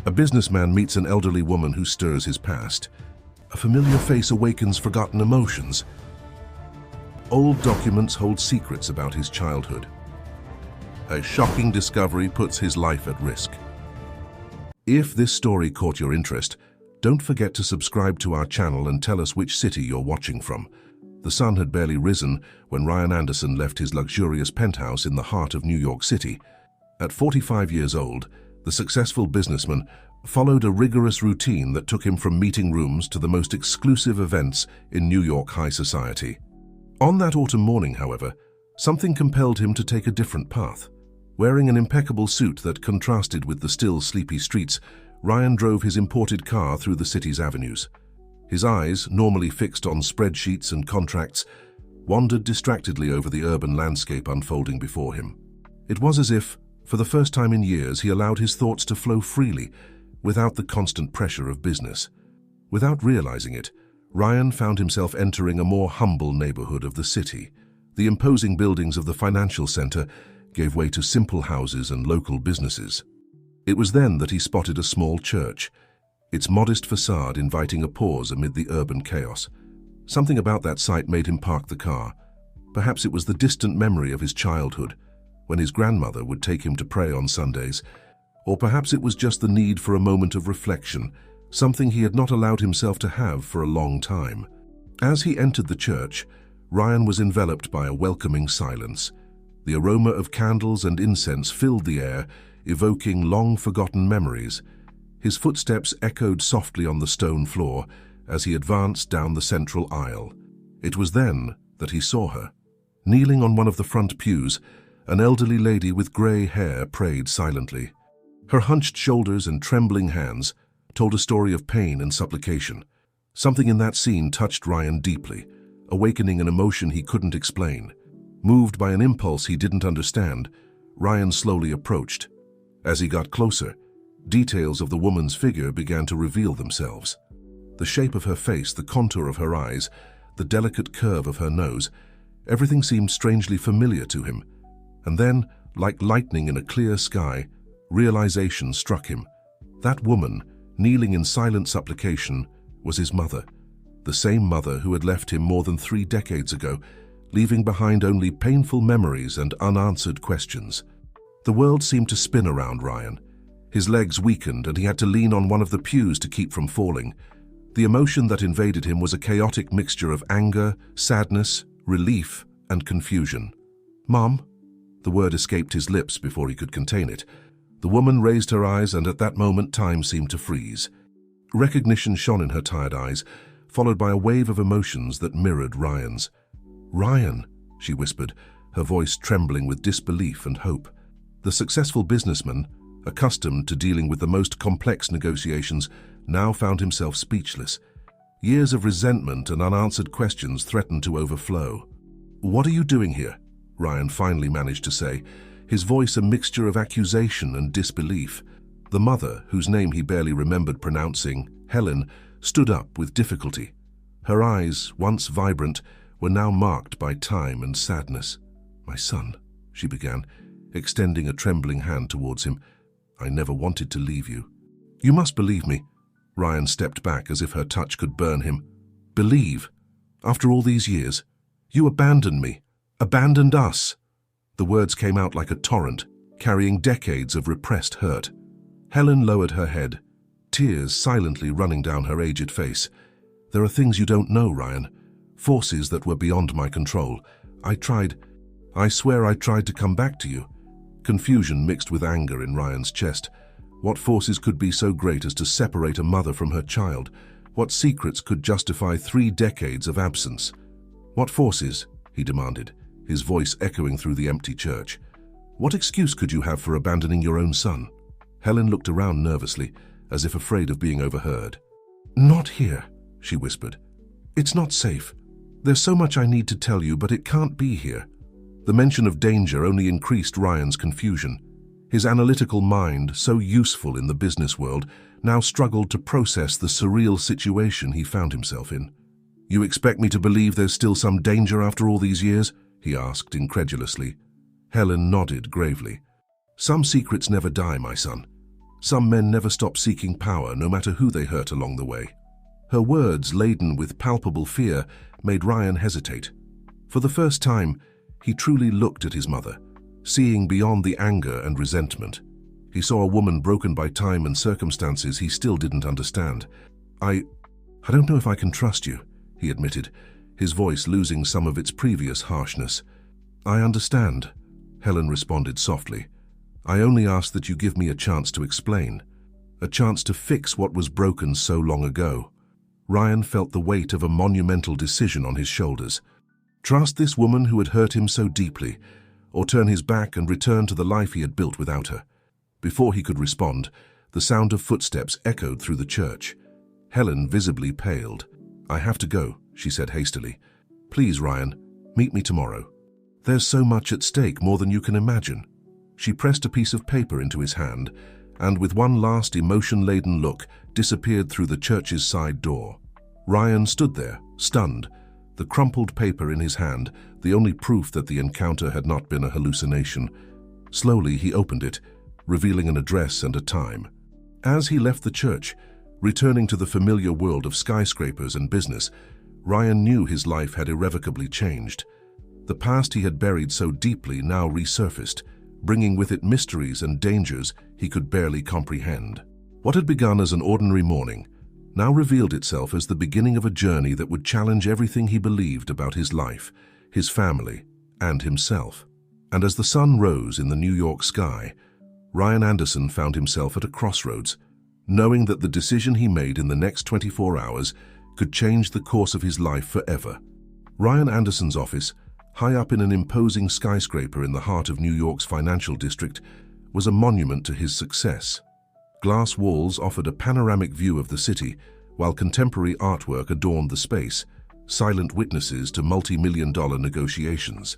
A businessman meets an elderly woman who stirs his past. A familiar face awakens forgotten emotions. Old documents hold secrets about his childhood. A shocking discovery puts his life at risk. If this story caught your interest, don't forget to subscribe to our channel and tell us which city you're watching from. The sun had barely risen when Ryan Anderson left his luxurious penthouse in the heart of New York City. At 45 years old, the successful businessman followed a rigorous routine that took him from meeting rooms to the most exclusive events in New York high society. On that autumn morning, however, something compelled him to take a different path. Wearing an impeccable suit that contrasted with the still sleepy streets, Ryan drove his imported car through the city's avenues. His eyes, normally fixed on spreadsheets and contracts, wandered distractedly over the urban landscape unfolding before him. It was as if, for the first time in years, he allowed his thoughts to flow freely, without the constant pressure of business. Without realizing it, Ryan found himself entering a more humble neighborhood of the city. The imposing buildings of the financial center gave way to simple houses and local businesses. It was then that he spotted a small church, its modest facade inviting a pause amid the urban chaos. Something about that sight made him park the car. Perhaps it was the distant memory of his childhood, when his grandmother would take him to pray on Sundays, or perhaps it was just the need for a moment of reflection, something he had not allowed himself to have for a long time. As he entered the church, Ryan was enveloped by a welcoming silence. The aroma of candles and incense filled the air, evoking long-forgotten memories. His footsteps echoed softly on the stone floor as he advanced down the central aisle. It was then that he saw her. Kneeling on one of the front pews, an elderly lady with gray hair prayed silently. Her hunched shoulders and trembling hands told a story of pain and supplication. Something in that scene touched Ryan deeply, awakening an emotion he couldn't explain. Moved by an impulse he didn't understand, Ryan slowly approached. As he got closer, details of the woman's figure began to reveal themselves. The shape of her face, the contour of her eyes, the delicate curve of her nose, everything seemed strangely familiar to him. And then, like lightning in a clear sky, realization struck him. That woman, kneeling in silent supplication, was his mother. The same mother who had left him more than 3 decades ago, leaving behind only painful memories and unanswered questions. The world seemed to spin around Ryan. His legs weakened and he had to lean on one of the pews to keep from falling. The emotion that invaded him was a chaotic mixture of anger, sadness, relief, and confusion. "Mom?" The word escaped his lips before he could contain it. The woman raised her eyes, and at that moment time seemed to freeze. Recognition shone in her tired eyes, followed by a wave of emotions that mirrored Ryan's. "Ryan," she whispered, her voice trembling with disbelief and hope. The successful businessman, accustomed to dealing with the most complex negotiations, now found himself speechless. Years of resentment and unanswered questions threatened to overflow. "What are you doing here?" Ryan finally managed to say, his voice a mixture of accusation and disbelief. The mother, whose name he barely remembered pronouncing, Helen, stood up with difficulty. Her eyes, once vibrant, were now marked by time and sadness. "My son," she began, extending a trembling hand towards him, "I never wanted to leave you." "You must believe me." Ryan stepped back as if her touch could burn him. "Believe? After all these years? You abandoned me, abandoned us." The words came out like a torrent, carrying decades of repressed hurt. Helen lowered her head, tears silently running down her aged face. "There are things you don't know, Ryan. Forces that were beyond my control. I swear I tried to come back to you." Confusion mixed with anger in Ryan's chest. What forces could be so great as to separate a mother from her child? What secrets could justify 3 decades of absence? "What forces?" he demanded, his voice echoing through the empty church. "What excuse could you have for abandoning your own son?" Helen looked around nervously, as if afraid of being overheard. "Not here," she whispered. "It's not safe. There's so much I need to tell you, but it can't be here." The mention of danger only increased Ryan's confusion. His analytical mind, so useful in the business world, now struggled to process the surreal situation he found himself in. "You expect me to believe there's still some danger after all these years?" he asked incredulously. Helen nodded gravely. "Some secrets never die, my son. Some men never stop seeking power, no matter who they hurt along the way. Her words, laden with palpable fear, made Ryan hesitate. For the first time, he truly looked at his mother, seeing beyond the anger and resentment. He saw a woman broken by time and circumstances he still didn't understand. I don't know if I can trust you," he admitted, his voice losing some of its previous harshness. "I understand," Helen responded softly. "I only ask that you give me a chance to explain, a chance to fix what was broken so long ago." Ryan felt the weight of a monumental decision on his shoulders. Trust this woman who had hurt him so deeply, or turn his back and return to the life he had built without her. Before he could respond, the sound of footsteps echoed through the church. Helen visibly paled. "I have to go," she said hastily. "Please, Ryan, meet me tomorrow. There's so much at stake, more than you can imagine." She pressed a piece of paper into his hand, and with one last emotion-laden look, disappeared through the church's side door. Ryan stood there, stunned, the crumpled paper in his hand, the only proof that the encounter had not been a hallucination. Slowly he opened it, revealing an address and a time. As he left the church, returning to the familiar world of skyscrapers and business, Ryan knew his life had irrevocably changed. The past he had buried so deeply now resurfaced, bringing with it mysteries and dangers he could barely comprehend. What had begun as an ordinary morning now revealed itself as the beginning of a journey that would challenge everything he believed about his life, his family, and himself. And as the sun rose in the New York sky, Ryan Anderson found himself at a crossroads, knowing that the decision he made in the next 24 hours could change the course of his life forever. Ryan Anderson's office, high up in an imposing skyscraper in the heart of New York's financial district, was a monument to his success. Glass walls offered a panoramic view of the city, while contemporary artwork adorned the space, silent witnesses to multi-million-dollar negotiations.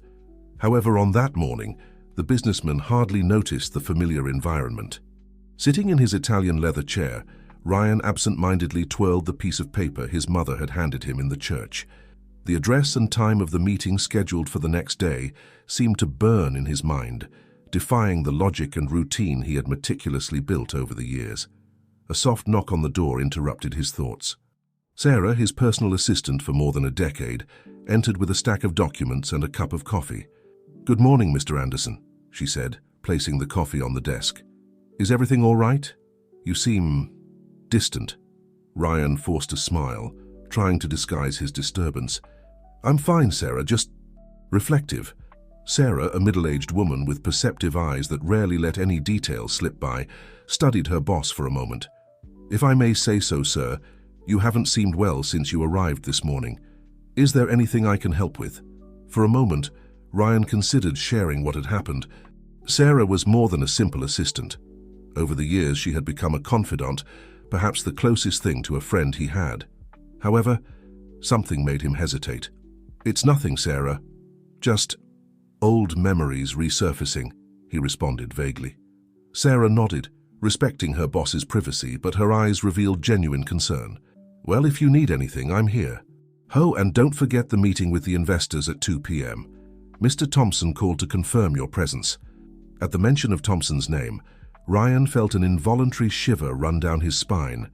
However, on that morning, the businessman hardly noticed the familiar environment. Sitting in his Italian leather chair, Ryan absent-mindedly twirled the piece of paper his mother had handed him in the church. The address and time of the meeting scheduled for the next day seemed to burn in his mind, defying the logic and routine he had meticulously built over the years. A soft knock on the door interrupted his thoughts. Sarah, his personal assistant for more than a decade, entered with a stack of documents and a cup of coffee. "Good morning, Mr. Anderson," she said, placing the coffee on the desk. "Is everything all right? You seem distant." Ryan forced a smile, trying to disguise his disturbance. "I'm fine, Sarah, just reflective." Sarah, a middle-aged woman with perceptive eyes that rarely let any detail slip by, studied her boss for a moment. "If I may say so, sir, you haven't seemed well since you arrived this morning. Is there anything I can help with?" For a moment, Ryan considered sharing what had happened. Sarah was more than a simple assistant. Over the years, she had become a confidant, perhaps the closest thing to a friend he had. However, something made him hesitate. "It's nothing, Sarah. Just old memories resurfacing," he responded vaguely. Sarah nodded, respecting her boss's privacy, but her eyes revealed genuine concern. "Well, if you need anything, I'm here. Oh, and don't forget the meeting with the investors at 2 p.m. Mr. Thompson called to confirm your presence." At the mention of Thompson's name, Ryan felt an involuntary shiver run down his spine.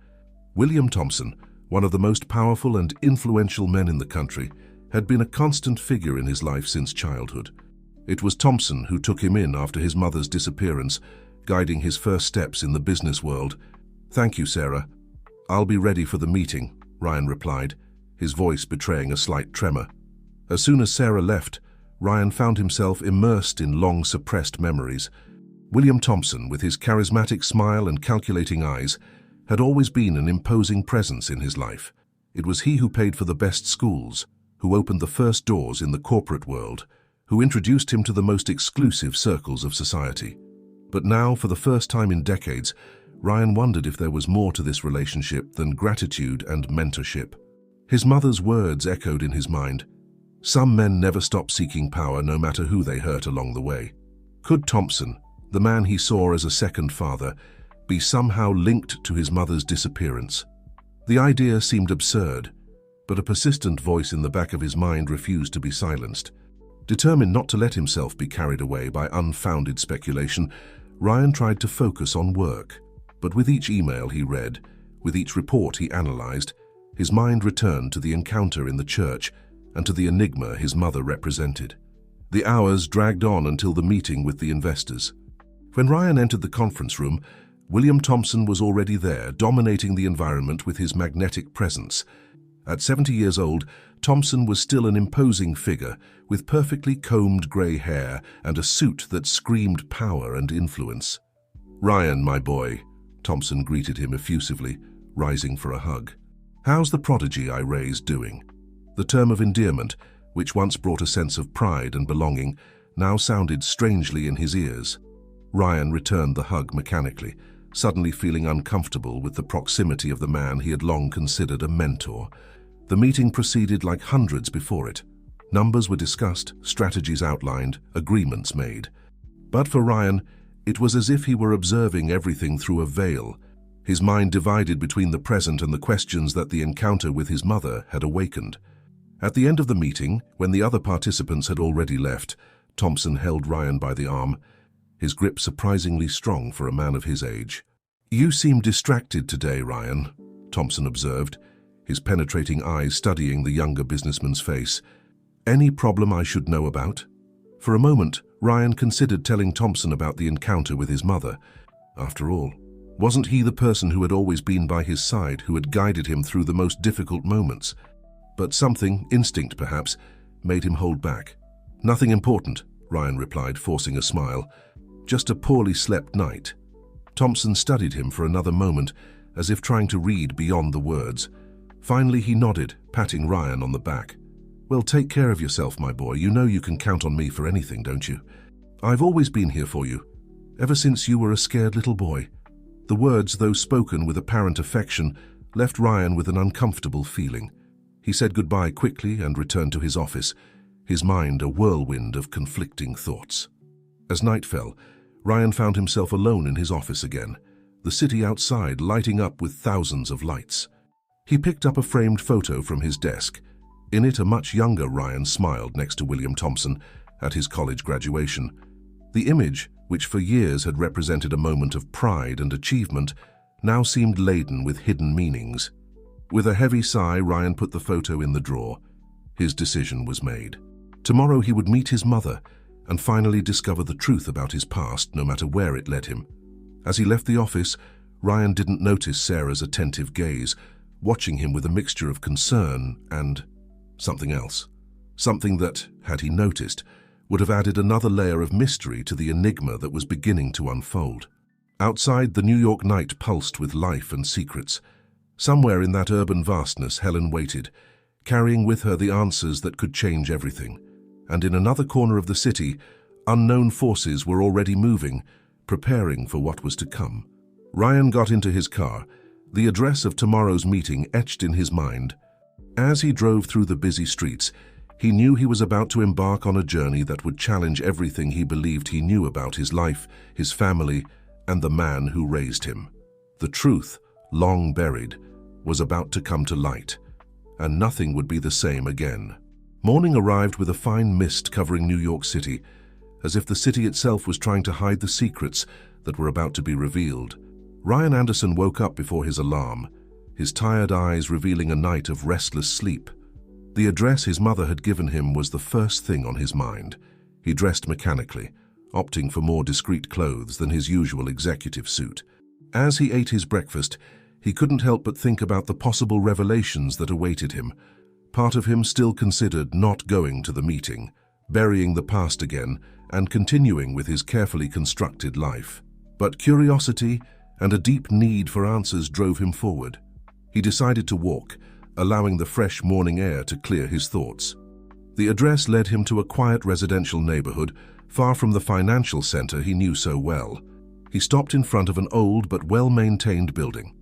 William Thompson, one of the most powerful and influential men in the country, had been a constant figure in his life since childhood. It was Thompson who took him in after his mother's disappearance, guiding his first steps in the business world. "Thank you, Sarah. I'll be ready for the meeting," Ryan replied, his voice betraying a slight tremor. As soon as Sarah left, Ryan found himself immersed in long-suppressed memories. William Thompson, with his charismatic smile and calculating eyes, had always been an imposing presence in his life. It was he who paid for the best schools, who opened the first doors in the corporate world, who introduced him to the most exclusive circles of society. But now, for the first time in decades, Ryan wondered if there was more to this relationship than gratitude and mentorship. His mother's words echoed in his mind. Some men never stop seeking power, no matter who they hurt along the way. Could Thompson, the man he saw as a second father, be somehow linked to his mother's disappearance? The idea seemed absurd, but a persistent voice in the back of his mind refused to be silenced. Determined not to let himself be carried away by unfounded speculation, Ryan tried to focus on work. But with each email he read, with each report he analyzed, his mind returned to the encounter in the church and to the enigma his mother represented. The hours dragged on until the meeting with the investors. When Ryan entered the conference room, William Thompson was already there, dominating the environment with his magnetic presence. At 70 years old, Thompson was still an imposing figure, with perfectly combed grey hair and a suit that screamed power and influence. "Ryan, my boy," Thompson greeted him effusively, rising for a hug. "How's the prodigy I raised doing?" The term of endearment, which once brought a sense of pride and belonging, now sounded strangely in his ears. Ryan returned the hug mechanically, suddenly feeling uncomfortable with the proximity of the man he had long considered a mentor. The meeting proceeded like hundreds before it. Numbers were discussed, strategies outlined, agreements made. But for Ryan, it was as if he were observing everything through a veil, his mind divided between the present and the questions that the encounter with his mother had awakened. At the end of the meeting, when the other participants had already left, Thompson held Ryan by the arm, his grip surprisingly strong for a man of his age. "You seem distracted today, Ryan," Thompson observed, his penetrating eyes studying the younger businessman's face. "Any problem I should know about?" For a moment, Ryan considered telling Thompson about the encounter with his mother. After all, wasn't he the person who had always been by his side, who had guided him through the most difficult moments? But something, instinct perhaps, made him hold back. "Nothing important," Ryan replied, forcing a smile. "Just a poorly slept night." Thompson studied him for another moment, as if trying to read beyond the words. Finally he nodded, patting Ryan on the back. "Well, take care of yourself, my boy. You know you can count on me for anything, don't you? I've always been here for you, ever since you were a scared little boy." The words, though spoken with apparent affection, left Ryan with an uncomfortable feeling. He said goodbye quickly and returned to his office, his mind a whirlwind of conflicting thoughts. As night fell, Ryan found himself alone in his office again, the city outside lighting up with thousands of lights. He picked up a framed photo from his desk. In it, a much younger Ryan smiled next to William Thompson at his college graduation. The image, which for years had represented a moment of pride and achievement, now seemed laden with hidden meanings. With a heavy sigh, Ryan put the photo in the drawer. His decision was made. Tomorrow he would meet his mother and finally discover the truth about his past, no matter where it led him. As he left the office, Ryan didn't notice Sarah's attentive gaze, watching him with a mixture of concern and something else. Something that, had he noticed, would have added another layer of mystery to the enigma that was beginning to unfold. Outside, the New York night pulsed with life and secrets. Somewhere in that urban vastness, Helen waited, carrying with her the answers that could change everything. And in another corner of the city, unknown forces were already moving, preparing for what was to come. Ryan got into his car, the address of tomorrow's meeting etched in his mind. As he drove through the busy streets, he knew he was about to embark on a journey that would challenge everything he believed he knew about his life, his family, and the man who raised him. The truth, long buried, was about to come to light, and nothing would be the same again. Morning arrived with a fine mist covering New York City, as if the city itself was trying to hide the secrets that were about to be revealed. Ryan Anderson woke up before his alarm, his tired eyes revealing a night of restless sleep. The address his mother had given him was the first thing on his mind. He dressed mechanically, opting for more discreet clothes than his usual executive suit. As he ate his breakfast, he couldn't help but think about the possible revelations that awaited him. Part of him still considered not going to the meeting, burying the past again, and continuing with his carefully constructed life. But curiosity and a deep need for answers drove him forward. He decided to walk, allowing the fresh morning air to clear his thoughts. The address led him to a quiet residential neighborhood, far from the financial center he knew so well. He stopped in front of an old but well-maintained building.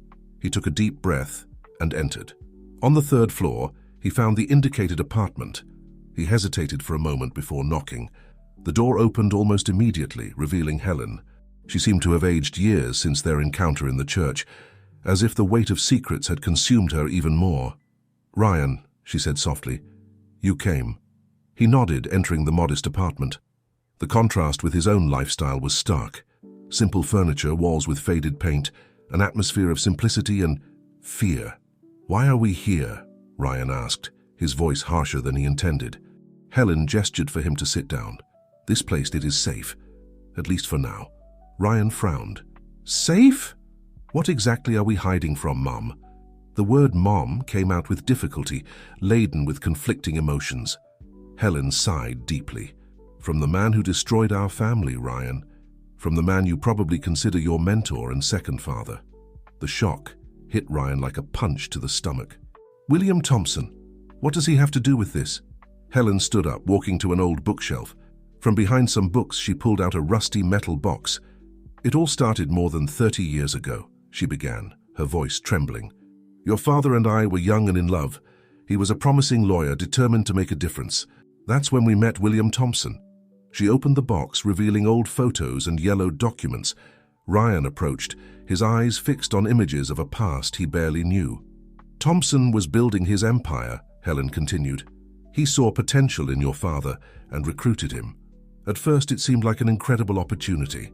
He took a deep breath and entered. On the third floor, he found the indicated apartment. He hesitated for a moment before knocking. The door opened almost immediately, revealing Helen. She seemed to have aged years since their encounter in the church, as if the weight of secrets had consumed her even more. "Ryan," she said softly, "you came." He nodded, entering the modest apartment. The contrast with his own lifestyle was stark. Simple furniture, walls with faded paint, an atmosphere of simplicity and fear. "Why are we here?" Ryan asked, his voice harsher than he intended. Helen gestured for him to sit down. "This place, it is safe, at least for now." Ryan frowned. "Safe? What exactly are we hiding from, Mom?" The word Mom came out with difficulty, laden with conflicting emotions. Helen sighed deeply. "From the man who destroyed our family, Ryan. From the man you probably consider your mentor and second father." The shock hit Ryan like a punch to the stomach. "William Thompson, what does he have to do with this?" Helen stood up, walking to an old bookshelf. From behind some books, she pulled out a rusty metal box. "It all started more than 30 years ago," she began, her voice trembling. "Your father and I were young and in love. He was a promising lawyer, determined to make a difference. That's when we met William Thompson." She opened the box, revealing old photos and yellowed documents. Ryan approached, his eyes fixed on images of a past he barely knew. "Thompson was building his empire," Helen continued. "He saw potential in your father and recruited him. At first it seemed like an incredible opportunity,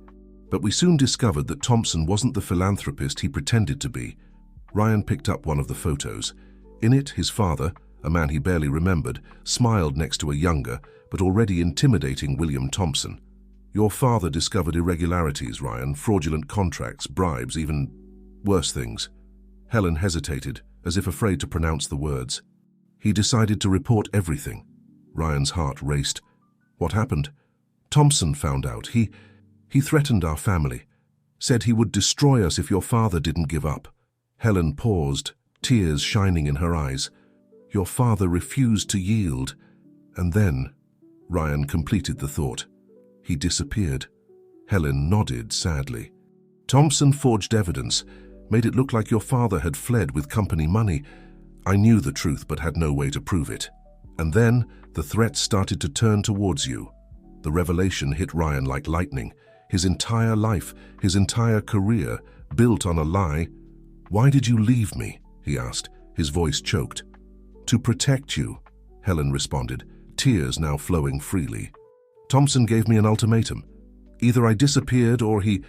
but we soon discovered that Thompson wasn't the philanthropist he pretended to be." Ryan picked up one of the photos. In it, his father, a man he barely remembered, smiled next to a younger, but already intimidating William Thompson. "Your father discovered irregularities, Ryan, fraudulent contracts, bribes, even worse things." Helen hesitated, as if afraid to pronounce the words. "He decided to report everything." Ryan's heart raced. "What happened?" "Thompson found out. He threatened our family, said he would destroy us if your father didn't give up." Helen paused, tears shining in her eyes. "Your father refused to yield. And then," Ryan completed the thought, "he disappeared." Helen nodded sadly. "Thompson forged evidence, made it look like your father had fled with company money. I knew the truth but had no way to prove it. And then the threats started to turn towards you." The revelation hit Ryan like lightning. His entire life, his entire career, built on a lie. "Why did you leave me?" he asked, his voice choked. "To protect you," Helen responded, tears now flowing freely. "Thompson gave me an ultimatum. Either I disappeared or he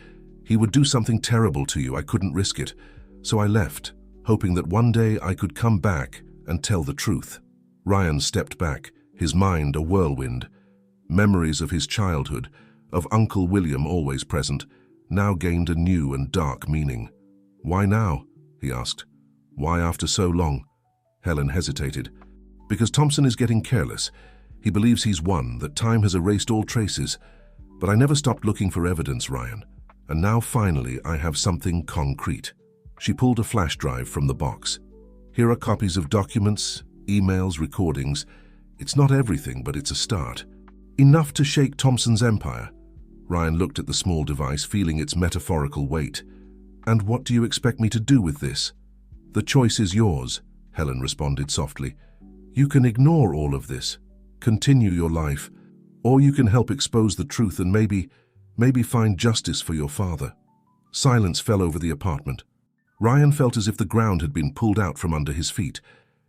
would do something terrible to you. I couldn't risk it. So I left, hoping that one day I could come back and tell the truth." Ryan stepped back, his mind a whirlwind. Memories of his childhood, of Uncle William always present, now gained a new and dark meaning. "Why now?" he asked. "Why after so long?" Helen hesitated. "Because Thompson is getting careless. He believes he's won, that time has erased all traces. But I never stopped looking for evidence, Ryan. And now finally I have something concrete." She pulled a flash drive from the box. "Here are copies of documents, emails, recordings. It's not everything, but it's a start. Enough to shake Thompson's empire." Ryan looked at the small device, feeling its metaphorical weight. "And what do you expect me to do with this?" "The choice is yours," Helen responded softly. "You can ignore all of this, continue your life, or you can help expose the truth and maybe find justice for your father." Silence fell over the apartment. Ryan felt as if the ground had been pulled out from under his feet.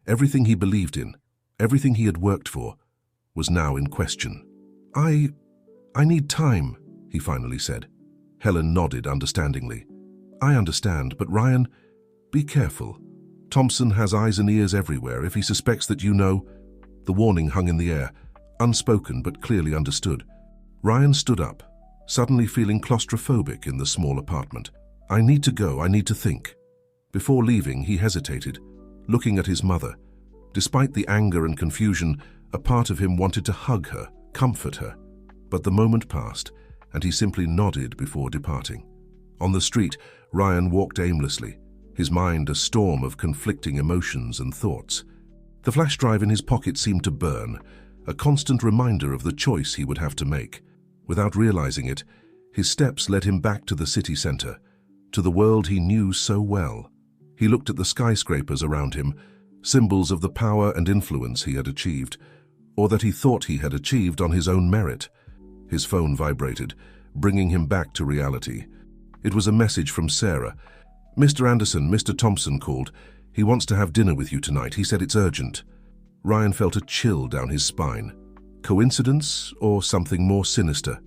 Everything he believed in, everything he had worked for, was now in question. I need time," he finally said. Helen nodded understandingly. "I understand, but Ryan, be careful. Thompson has eyes and ears everywhere. If he suspects that you know..." The warning hung in the air, unspoken but clearly understood. Ryan stood up, suddenly feeling claustrophobic in the small apartment. "I need to go, I need to think." Before leaving, he hesitated, looking at his mother. Despite the anger and confusion, a part of him wanted to hug her, comfort her. But the moment passed, and he simply nodded before departing. On the street, Ryan walked aimlessly, his mind a storm of conflicting emotions and thoughts. The flash drive in his pocket seemed to burn, a constant reminder of the choice he would have to make. Without realizing it, his steps led him back to the city center, to the world he knew so well. He looked at the skyscrapers around him, symbols of the power and influence he had achieved, or that he thought he had achieved on his own merit. His phone vibrated, bringing him back to reality. It was a message from Sarah. "Mr. Anderson, Mr. Thompson called. He wants to have dinner with you tonight. He said it's urgent." Ryan felt a chill down his spine. Coincidence or something more sinister?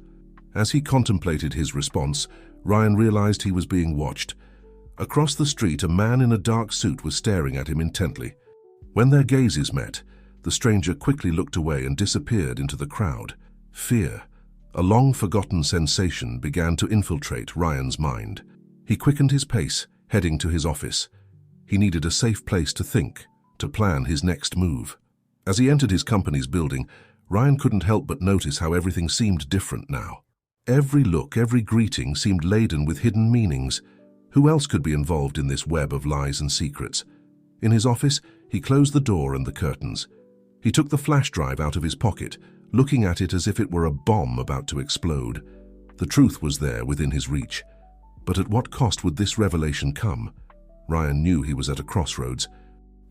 As he contemplated his response, Ryan realized he was being watched. Across the street, a man in a dark suit was staring at him intently. When their gazes met, the stranger quickly looked away and disappeared into the crowd. Fear, a long-forgotten sensation, began to infiltrate Ryan's mind. He quickened his pace, heading to his office. He needed a safe place to think, to plan his next move. As he entered his company's building, Ryan couldn't help but notice how everything seemed different now. Every look, every greeting seemed laden with hidden meanings. Who else could be involved in this web of lies and secrets? In his office, he closed the door and the curtains. He took the flash drive out of his pocket, looking at it as if it were a bomb about to explode. The truth was there within his reach. But at what cost would this revelation come? Ryan knew he was at a crossroads.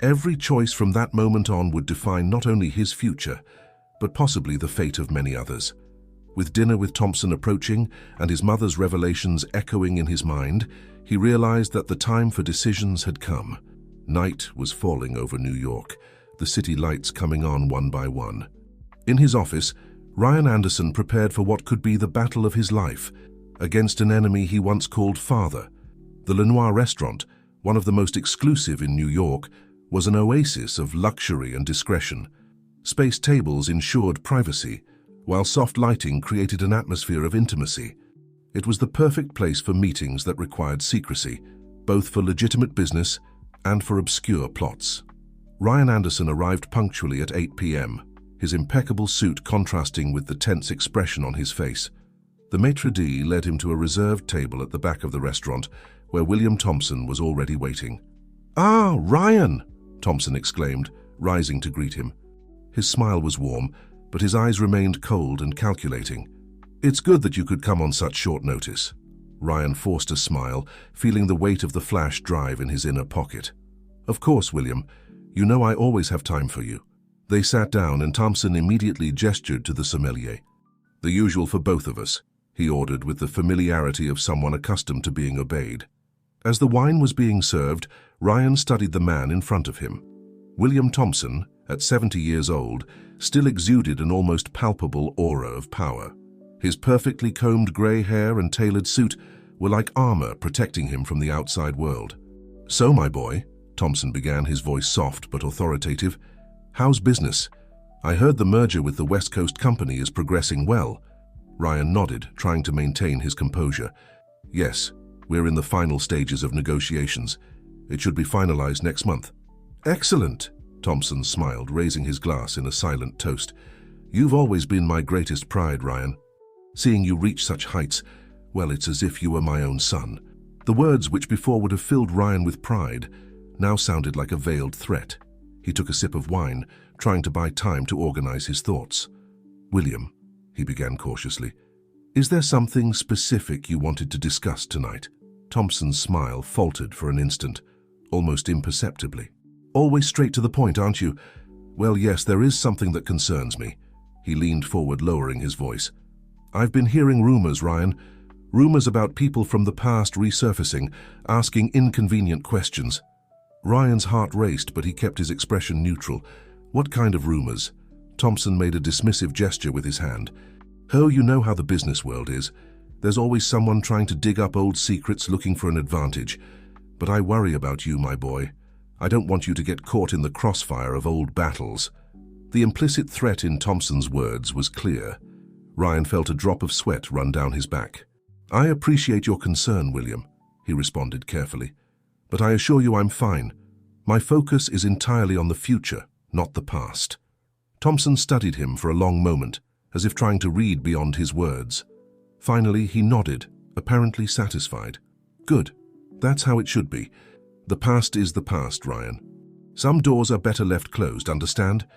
Every choice from that moment on would define not only his future, but possibly the fate of many others. With dinner with Thompson approaching and his mother's revelations echoing in his mind, he realized that the time for decisions had come. Night was falling over New York, the city lights coming on one by one. In his office, Ryan Anderson prepared for what could be the battle of his life, against an enemy he once called father. The Lenoir restaurant, one of the most exclusive in New York, was an oasis of luxury and discretion. Spaced tables ensured privacy, while soft lighting created an atmosphere of intimacy. It was the perfect place for meetings that required secrecy, both for legitimate business and for obscure plots. Ryan Anderson arrived punctually at 8 p.m., his impeccable suit contrasting with the tense expression on his face. The maitre d' led him to a reserved table at the back of the restaurant, where William Thompson was already waiting. "Ah, Ryan!" Thompson exclaimed, rising to greet him. His smile was warm, but his eyes remained cold and calculating. "It's good that you could come on such short notice." Ryan forced a smile, feeling the weight of the flash drive in his inner pocket. "Of course, William. You know I always have time for you." They sat down and Thompson immediately gestured to the sommelier. "The usual for both of us," he ordered with the familiarity of someone accustomed to being obeyed. As the wine was being served, Ryan studied the man in front of him. William Thompson, at 70 years old, still exuded an almost palpable aura of power. His perfectly combed grey hair and tailored suit were like armor protecting him from the outside world. "So, my boy," Thompson began, his voice soft but authoritative, "how's business? I heard the merger with the West Coast company is progressing well." Ryan nodded, trying to maintain his composure. "Yes, we're in the final stages of negotiations. It should be finalized next month." "Excellent," Thompson smiled, raising his glass in a silent toast. "You've always been my greatest pride, Ryan. Seeing you reach such heights, well, it's as if you were my own son." The words, which before would have filled Ryan with pride, now sounded like a veiled threat. He took a sip of wine, trying to buy time to organize his thoughts. "William," he began cautiously, "is there something specific you wanted to discuss tonight?" Thompson's smile faltered for an instant, almost imperceptibly. "Always straight to the point, aren't you? Well, yes, there is something that concerns me." He leaned forward, lowering his voice. "I've been hearing rumors, Ryan. Rumors about people from the past resurfacing, asking inconvenient questions." Ryan's heart raced, but he kept his expression neutral. "What kind of rumors?" Thompson made a dismissive gesture with his hand. "Oh, you know how the business world is. There's always someone trying to dig up old secrets looking for an advantage. But I worry about you, my boy. I don't want you to get caught in the crossfire of old battles." The implicit threat in Thompson's words was clear. Ryan felt a drop of sweat run down his back. "I appreciate your concern, William," he responded carefully. "But I assure you I'm fine. My focus is entirely on the future, not the past." Thompson studied him for a long moment, as if trying to read beyond his words. Finally, he nodded, apparently satisfied. "Good. That's how it should be. The past is the past, Ryan. Some doors are better left closed, understand?"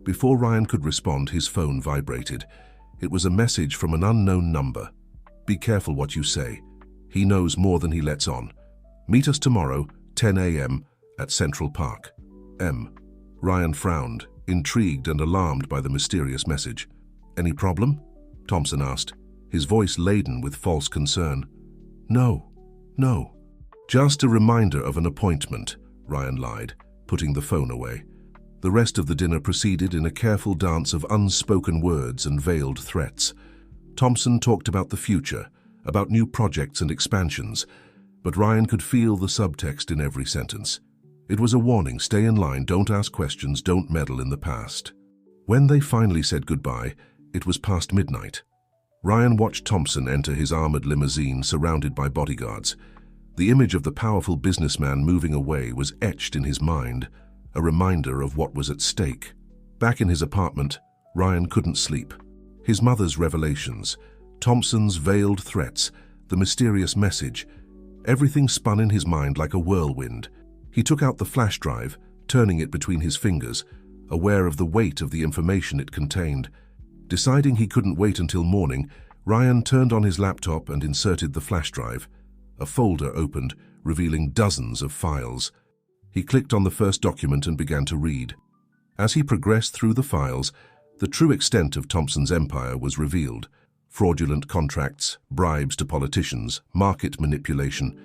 Before Ryan could respond, his phone vibrated. It was a message from an unknown number. "Be careful what you say. He knows more than he lets on. Meet us tomorrow, 10 a.m., at Central Park. M." Ryan frowned, intrigued and alarmed by the mysterious message. "Any problem?" Thompson asked, his voice laden with false concern. No. Just a reminder of an appointment," Ryan lied, putting the phone away. The rest of the dinner proceeded in a careful dance of unspoken words and veiled threats. Thompson talked about the future, about new projects and expansions. But Ryan could feel the subtext in every sentence. It was a warning: stay in line, don't ask questions, don't meddle in the past. When they finally said goodbye, it was past midnight. Ryan watched Thompson enter his armored limousine surrounded by bodyguards. The image of the powerful businessman moving away was etched in his mind, a reminder of what was at stake. Back in his apartment, Ryan couldn't sleep. His mother's revelations, Thompson's veiled threats, the mysterious message, everything spun in his mind like a whirlwind. He took out the flash drive, turning it between his fingers, aware of the weight of the information it contained. Deciding he couldn't wait until morning, Ryan turned on his laptop and inserted the flash drive. A folder opened, revealing dozens of files. He clicked on the first document and began to read. As he progressed through the files, the true extent of Thompson's empire was revealed. Fraudulent contracts, bribes to politicians, market manipulation.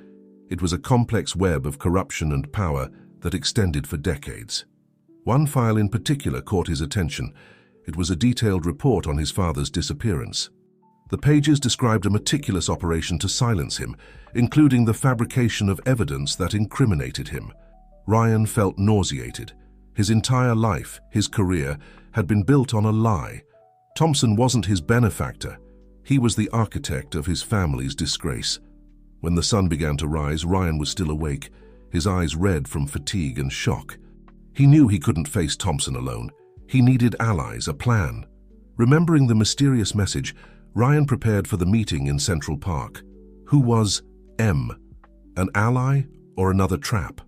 It was a complex web of corruption and power that extended for decades. One file in particular caught his attention. It was a detailed report on his father's disappearance. The pages described a meticulous operation to silence him, including the fabrication of evidence that incriminated him. Ryan felt nauseated. His entire life, his career, had been built on a lie. Thompson wasn't his benefactor. He was the architect of his family's disgrace. When the sun began to rise, Ryan was still awake, his eyes red from fatigue and shock. He knew he couldn't face Thompson alone. He needed allies, a plan. Remembering the mysterious message, Ryan prepared for the meeting in Central Park. Who was M? An ally or another trap?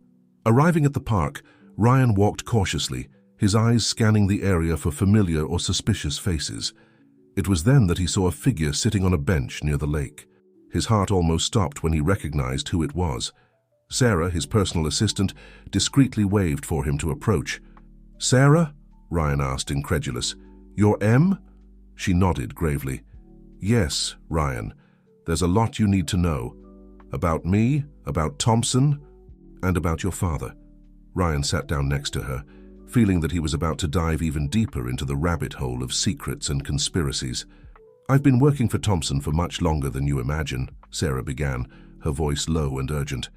Arriving at the park, Ryan walked cautiously, his eyes scanning the area for familiar or suspicious faces. It was then that he saw a figure sitting on a bench near the lake. His heart almost stopped when he recognized who it was. Sarah, his personal assistant, discreetly waved for him to approach. "Sarah?" Ryan asked, incredulous. "You're M?" She nodded gravely. "Yes, Ryan. There's a lot you need to know. About me, about Thompson, and about your father." Ryan sat down next to her, feeling that he was about to dive even deeper into the rabbit hole of secrets and conspiracies. "I've been working for Thompson for much longer than you imagine," Sarah began, her voice low and urgent.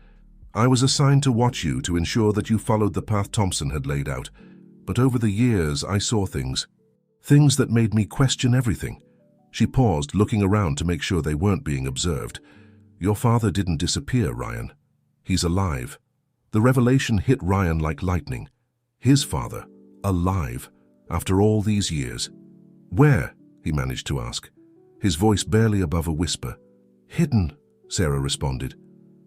"I was assigned to watch you to ensure that you followed the path Thompson had laid out. But over the years, I saw things that made me question everything." She paused, looking around to make sure they weren't being observed. "Your father didn't disappear, Ryan. He's alive." The revelation hit Ryan like lightning. His father, alive, after all these years. "Where?" he managed to ask, his voice barely above a whisper. "Hidden," Sarah responded.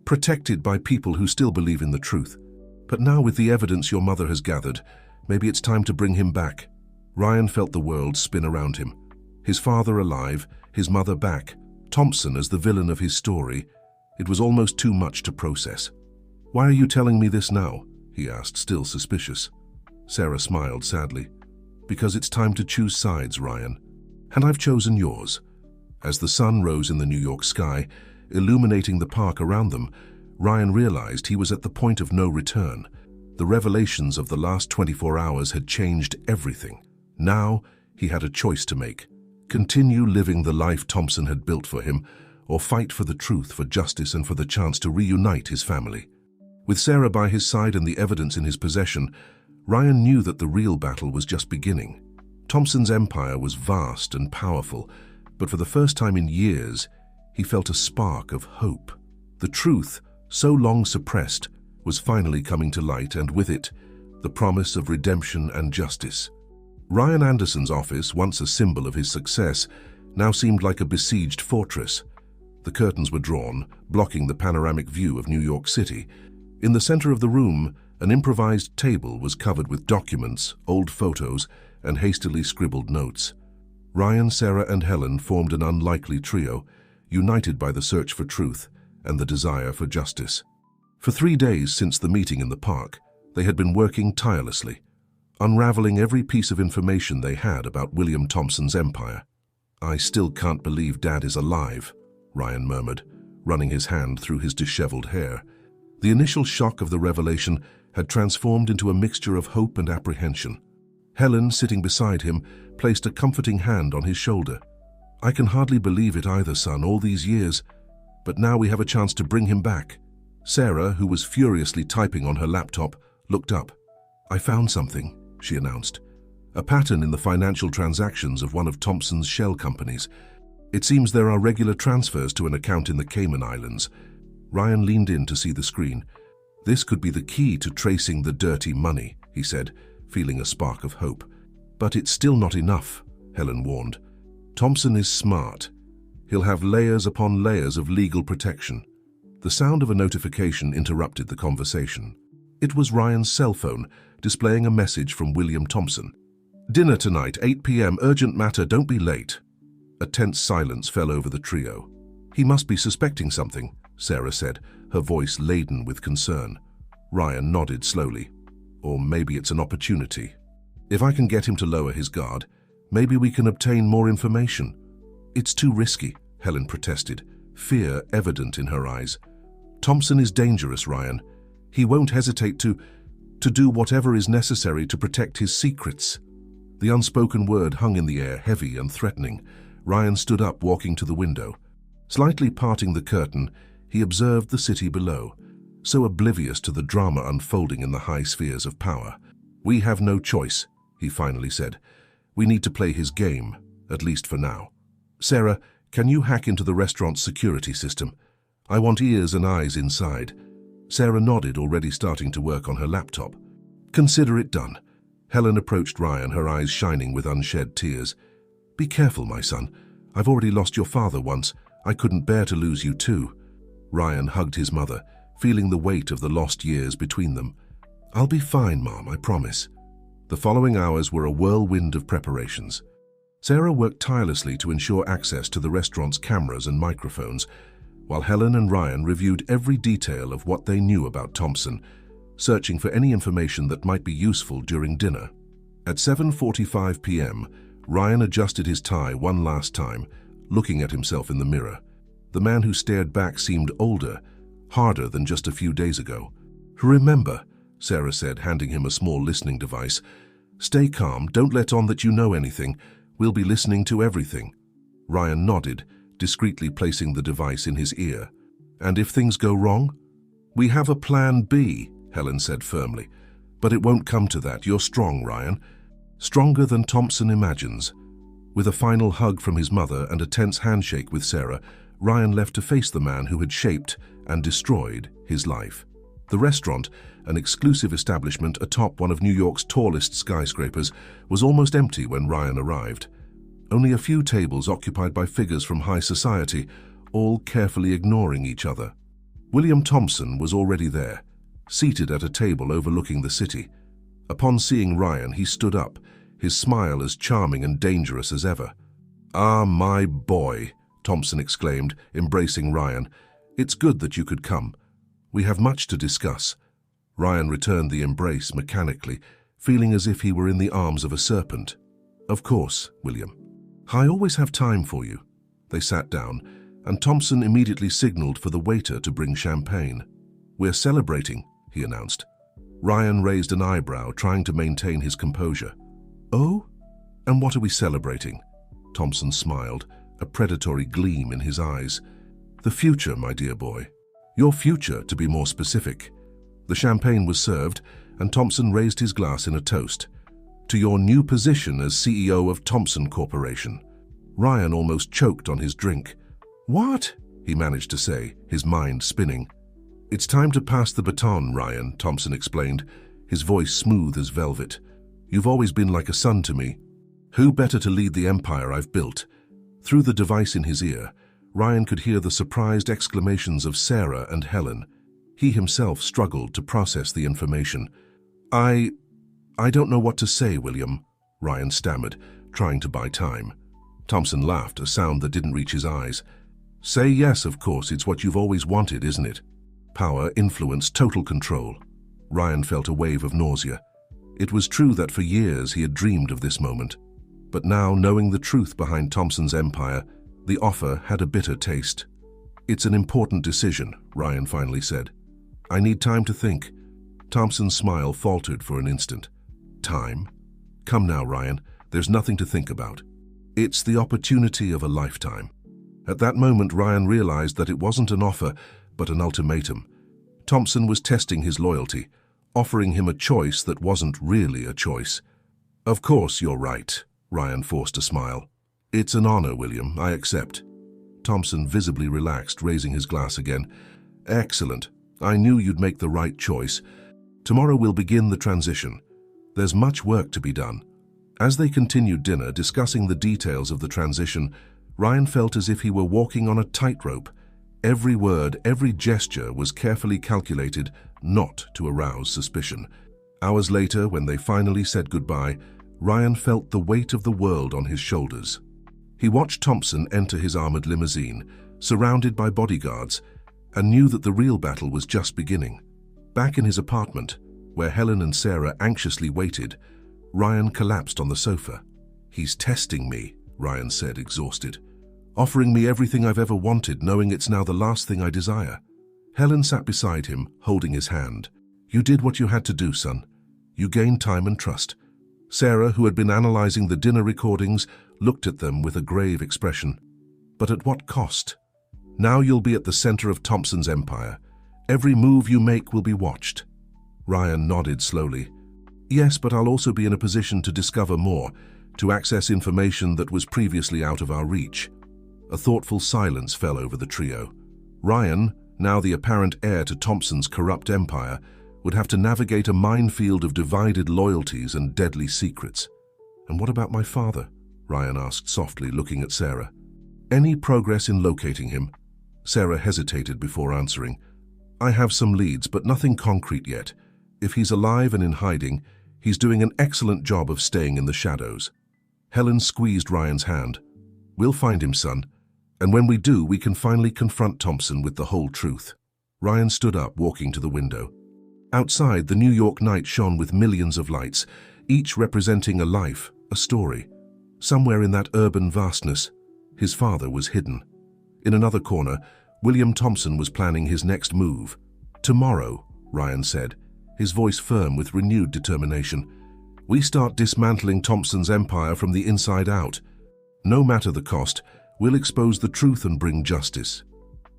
"Protected by people who still believe in the truth. But now with the evidence your mother has gathered, maybe it's time to bring him back." Ryan felt the world spin around him. His father alive, his mother back, Thompson as the villain of his story. It was almost too much to process. "Why are you telling me this now?" he asked, still suspicious. Sarah smiled sadly. "Because it's time to choose sides, Ryan. And I've chosen yours." As the sun rose in the New York sky, illuminating the park around them, Ryan realized he was at the point of no return. The revelations of the last 24 hours had changed everything. Now, he had a choice to make. Continue living the life Thompson had built for him, or fight for the truth, for justice, and for the chance to reunite his family. With Sarah by his side and the evidence in his possession, Ryan knew that the real battle was just beginning. Thompson's empire was vast and powerful, but for the first time in years, he felt a spark of hope. The truth, so long suppressed, was finally coming to light, and with it, the promise of redemption and justice. Ryan Anderson's office, once a symbol of his success, now seemed like a besieged fortress. The curtains were drawn, blocking the panoramic view of New York City. In the center of the room, an improvised table was covered with documents, old photos, and hastily scribbled notes. Ryan, Sarah, and Helen formed an unlikely trio, united by the search for truth and the desire for justice. For 3 days since the meeting in the park, they had been working tirelessly, unraveling every piece of information they had about William Thompson's empire. "I still can't believe Dad is alive," Ryan murmured, running his hand through his disheveled hair. The initial shock of the revelation had transformed into a mixture of hope and apprehension. Helen, sitting beside him, placed a comforting hand on his shoulder. "I can hardly believe it either, son, all these years. But now we have a chance to bring him back." Sarah, who was furiously typing on her laptop, looked up. "I found something," she announced. "A pattern in the financial transactions of one of Thompson's shell companies. It seems there are regular transfers to an account in the Cayman Islands." Ryan leaned in to see the screen. "This could be the key to tracing the dirty money," he said, feeling a spark of hope. "But it's still not enough," Helen warned. "Thompson is smart. He'll have layers upon layers of legal protection." The sound of a notification interrupted the conversation. It was Ryan's cell phone, displaying a message from William Thompson. "Dinner tonight, 8 p.m. Urgent matter, don't be late." A tense silence fell over the trio. "He must be suspecting something," Sarah said, her voice laden with concern. Ryan nodded slowly. "Or maybe it's an opportunity. If I can get him to lower his guard, maybe we can obtain more information." "It's too risky," Helen protested, fear evident in her eyes. "Thompson is dangerous, Ryan. He won't hesitate to do whatever is necessary to protect his secrets." The unspoken word hung in the air, heavy and threatening. Ryan stood up, walking to the window. Slightly parting the curtain, he observed the city below, so oblivious to the drama unfolding in the high spheres of power. "We have no choice," he finally said. "We need to play his game, at least for now. Sarah, can you hack into the restaurant's security system? I want ears and eyes inside." Sarah nodded, already starting to work on her laptop. "Consider it done." Helen approached Ryan, her eyes shining with unshed tears. "Be careful, my son. I've already lost your father once. I couldn't bear to lose you too." Ryan hugged his mother, feeling the weight of the lost years between them. "I'll be fine, Mom, I promise." The following hours were a whirlwind of preparations. Sarah worked tirelessly to ensure access to the restaurant's cameras and microphones, while Helen and Ryan reviewed every detail of what they knew about Thompson, searching for any information that might be useful during dinner. At 7:45 p.m., Ryan adjusted his tie one last time, looking at himself in the mirror. The man who stared back seemed older, harder than just a few days ago. "Remember," Sarah said, handing him a small listening device, "stay calm, don't let on that you know anything. We'll be listening to everything." Ryan nodded, discreetly placing the device in his ear. "And if things go wrong?" "We have a plan B," Helen said firmly. "But it won't come to that. You're strong, Ryan. Stronger than Thompson imagines." With a final hug from his mother and a tense handshake with Sarah, Ryan left to face the man who had shaped and destroyed his life. The restaurant, an exclusive establishment atop one of New York's tallest skyscrapers, was almost empty when Ryan arrived. Only a few tables occupied by figures from high society, all carefully ignoring each other. William Thompson was already there, seated at a table overlooking the city. Upon seeing Ryan, he stood up, his smile as charming and dangerous as ever. "Ah, my boy," Thompson exclaimed, embracing Ryan. "It's good that you could come. We have much to discuss." Ryan returned the embrace mechanically, feeling as if he were in the arms of a serpent. "Of course, William. I always have time for you." They sat down, and Thompson immediately signaled for the waiter to bring champagne. "We're celebrating," he announced. Ryan raised an eyebrow, trying to maintain his composure. "Oh? And what are we celebrating?" Thompson smiled, a predatory gleam in his eyes. "The future, my dear boy. Your future, to be more specific." The champagne was served, and Thompson raised his glass in a toast. "To your new position as CEO of Thompson Corporation." Ryan almost choked on his drink. "What?" he managed to say, his mind spinning. "It's time to pass the baton, Ryan," Thompson explained, his voice smooth as velvet. "You've always been like a son to me. Who better to lead the empire I've built?" Through the device in his ear, Ryan could hear the surprised exclamations of Sarah and Helen. He himself struggled to process the information. I don't know what to say, William," Ryan stammered, trying to buy time. Thompson laughed, a sound that didn't reach his eyes. "Say yes, of course. It's what you've always wanted, isn't it? Power, influence, total control." Ryan felt a wave of nausea. It was true that for years he had dreamed of this moment. But now, knowing the truth behind Thompson's empire, the offer had a bitter taste. "It's an important decision," Ryan finally said. "I need time to think." Thompson's smile faltered for an instant. "Time? Come now, Ryan. There's nothing to think about. It's the opportunity of a lifetime." At that moment, Ryan realized that it wasn't an offer, but an ultimatum. Thompson was testing his loyalty, offering him a choice that wasn't really a choice. "Of course you're right," Ryan forced a smile. "It's an honor, William. I accept." Thompson visibly relaxed, raising his glass again. "Excellent. I knew you'd make the right choice. Tomorrow we'll begin the transition. There's much work to be done." As they continued dinner, discussing the details of the transition, Ryan felt as if he were walking on a tightrope. Every word, every gesture was carefully calculated not to arouse suspicion. Hours later, when they finally said goodbye, Ryan felt the weight of the world on his shoulders. He watched Thompson enter his armored limousine, surrounded by bodyguards, and knew that the real battle was just beginning. Back in his apartment, where Helen and Sarah anxiously waited, Ryan collapsed on the sofa. "He's testing me," Ryan said, exhausted. "Offering me everything I've ever wanted, knowing it's now the last thing I desire." Helen sat beside him, holding his hand. "You did what you had to do, son. You gained time and trust." Sarah, who had been analyzing the dinner recordings, looked at them with a grave expression. "But at what cost? Now you'll be at the center of Thompson's empire. Every move you make will be watched." Ryan nodded slowly. "Yes, but I'll also be in a position to discover more, to access information that was previously out of our reach." A thoughtful silence fell over the trio. Ryan, now the apparent heir to Thompson's corrupt empire, would have to navigate a minefield of divided loyalties and deadly secrets. "And what about my father?" Ryan asked softly, looking at Sarah. "Any progress in locating him?" Sarah hesitated before answering. "I have some leads, but nothing concrete yet. If he's alive and in hiding, he's doing an excellent job of staying in the shadows." Helen squeezed Ryan's hand. "We'll find him, son. And when we do, we can finally confront Thompson with the whole truth." Ryan stood up, walking to the window. Outside, the New York night shone with millions of lights, each representing a life, a story. Somewhere in that urban vastness, his father was hidden. In another corner, William Thompson was planning his next move. "Tomorrow," Ryan said, his voice firm with renewed determination, "we start dismantling Thompson's empire from the inside out. No matter the cost, we'll expose the truth and bring justice."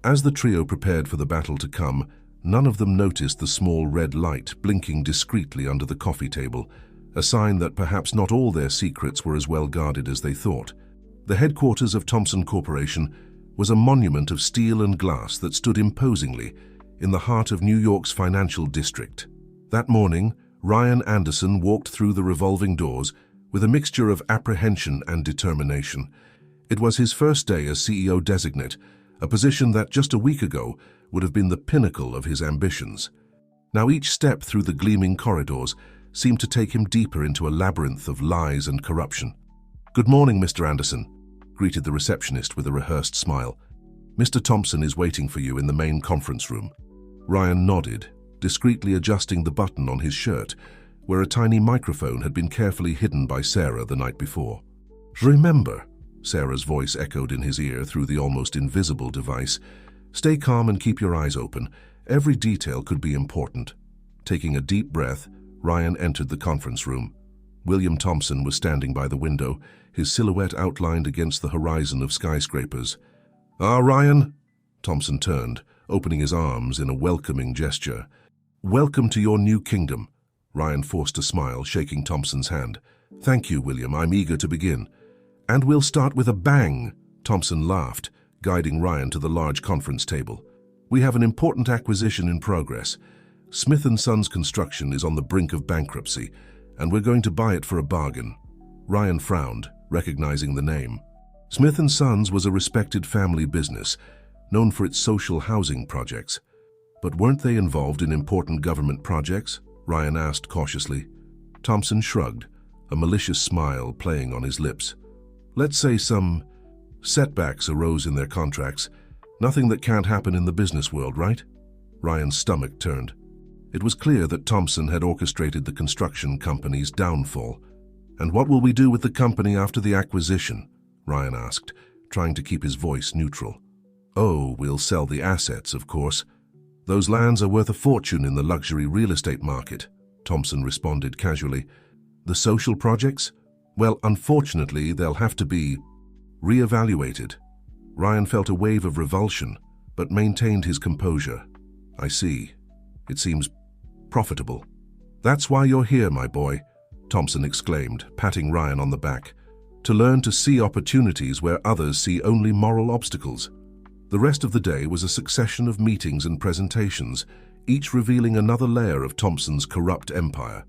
As the trio prepared for the battle to come, none of them noticed the small red light blinking discreetly under the coffee table, a sign that perhaps not all their secrets were as well guarded as they thought. The headquarters of Thompson Corporation was a monument of steel and glass that stood imposingly in the heart of New York's financial district. That morning, Ryan Anderson walked through the revolving doors with a mixture of apprehension and determination. It was his first day as CEO designate, a position that just a week ago would have been the pinnacle of his ambitions. Now each step through the gleaming corridors seemed to take him deeper into a labyrinth of lies and corruption. "Good morning, Mr. Anderson," greeted the receptionist with a rehearsed smile. "Mr. Thompson is waiting for you in the main conference room." Ryan nodded, discreetly adjusting the button on his shirt, where a tiny microphone had been carefully hidden by Sarah the night before. "Remember," Sarah's voice echoed in his ear through the almost invisible device, "stay calm and keep your eyes open. Every detail could be important." Taking a deep breath, Ryan entered the conference room. William Thompson was standing by the window, his silhouette outlined against the horizon of skyscrapers. "Ah, Ryan?" Thompson turned, opening his arms in a welcoming gesture. "Welcome to your new kingdom." Ryan forced a smile, shaking Thompson's hand. "Thank you, William. I'm eager to begin." "And we'll start with a bang," Thompson laughed, guiding Ryan to the large conference table. "We have an important acquisition in progress. Smith & Sons Construction is on the brink of bankruptcy, and we're going to buy it for a bargain." Ryan frowned, recognizing the name. Smith & Sons was a respected family business, known for its social housing projects. "But weren't they involved in important government projects?" Ryan asked cautiously. Thompson shrugged, a malicious smile playing on his lips. "Let's say some setbacks arose in their contracts. Nothing that can't happen in the business world, right?" Ryan's stomach turned. It was clear that Thompson had orchestrated the construction company's downfall. "And what will we do with the company after the acquisition?" Ryan asked, trying to keep his voice neutral. "Oh, we'll sell the assets, of course. Those lands are worth a fortune in the luxury real estate market," Thompson responded casually. "The social projects? Well, unfortunately, they'll have to be re-evaluated." Ryan felt a wave of revulsion, but maintained his composure. "I see. It seems profitable. That's why you're here, my boy, Thompson exclaimed, patting Ryan on the back. To learn to see opportunities where others see only moral obstacles. The rest of the day was a succession of meetings and presentations, each revealing another layer of Thompson's corrupt empire.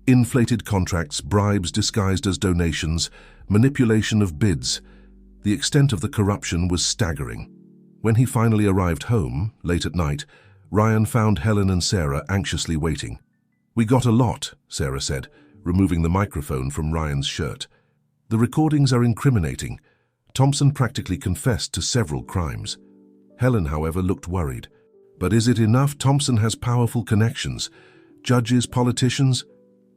Inflated contracts, bribes disguised as donations, manipulation of bids. The extent of the corruption was staggering. When he finally arrived home, late at night, Ryan found Helen and Sarah anxiously waiting. "We got a lot," Sarah said, removing the microphone from Ryan's shirt. "The recordings are incriminating. Thompson practically confessed to several crimes." Helen, however, looked worried. "But is it enough? Thompson has powerful connections. Judges, politicians?"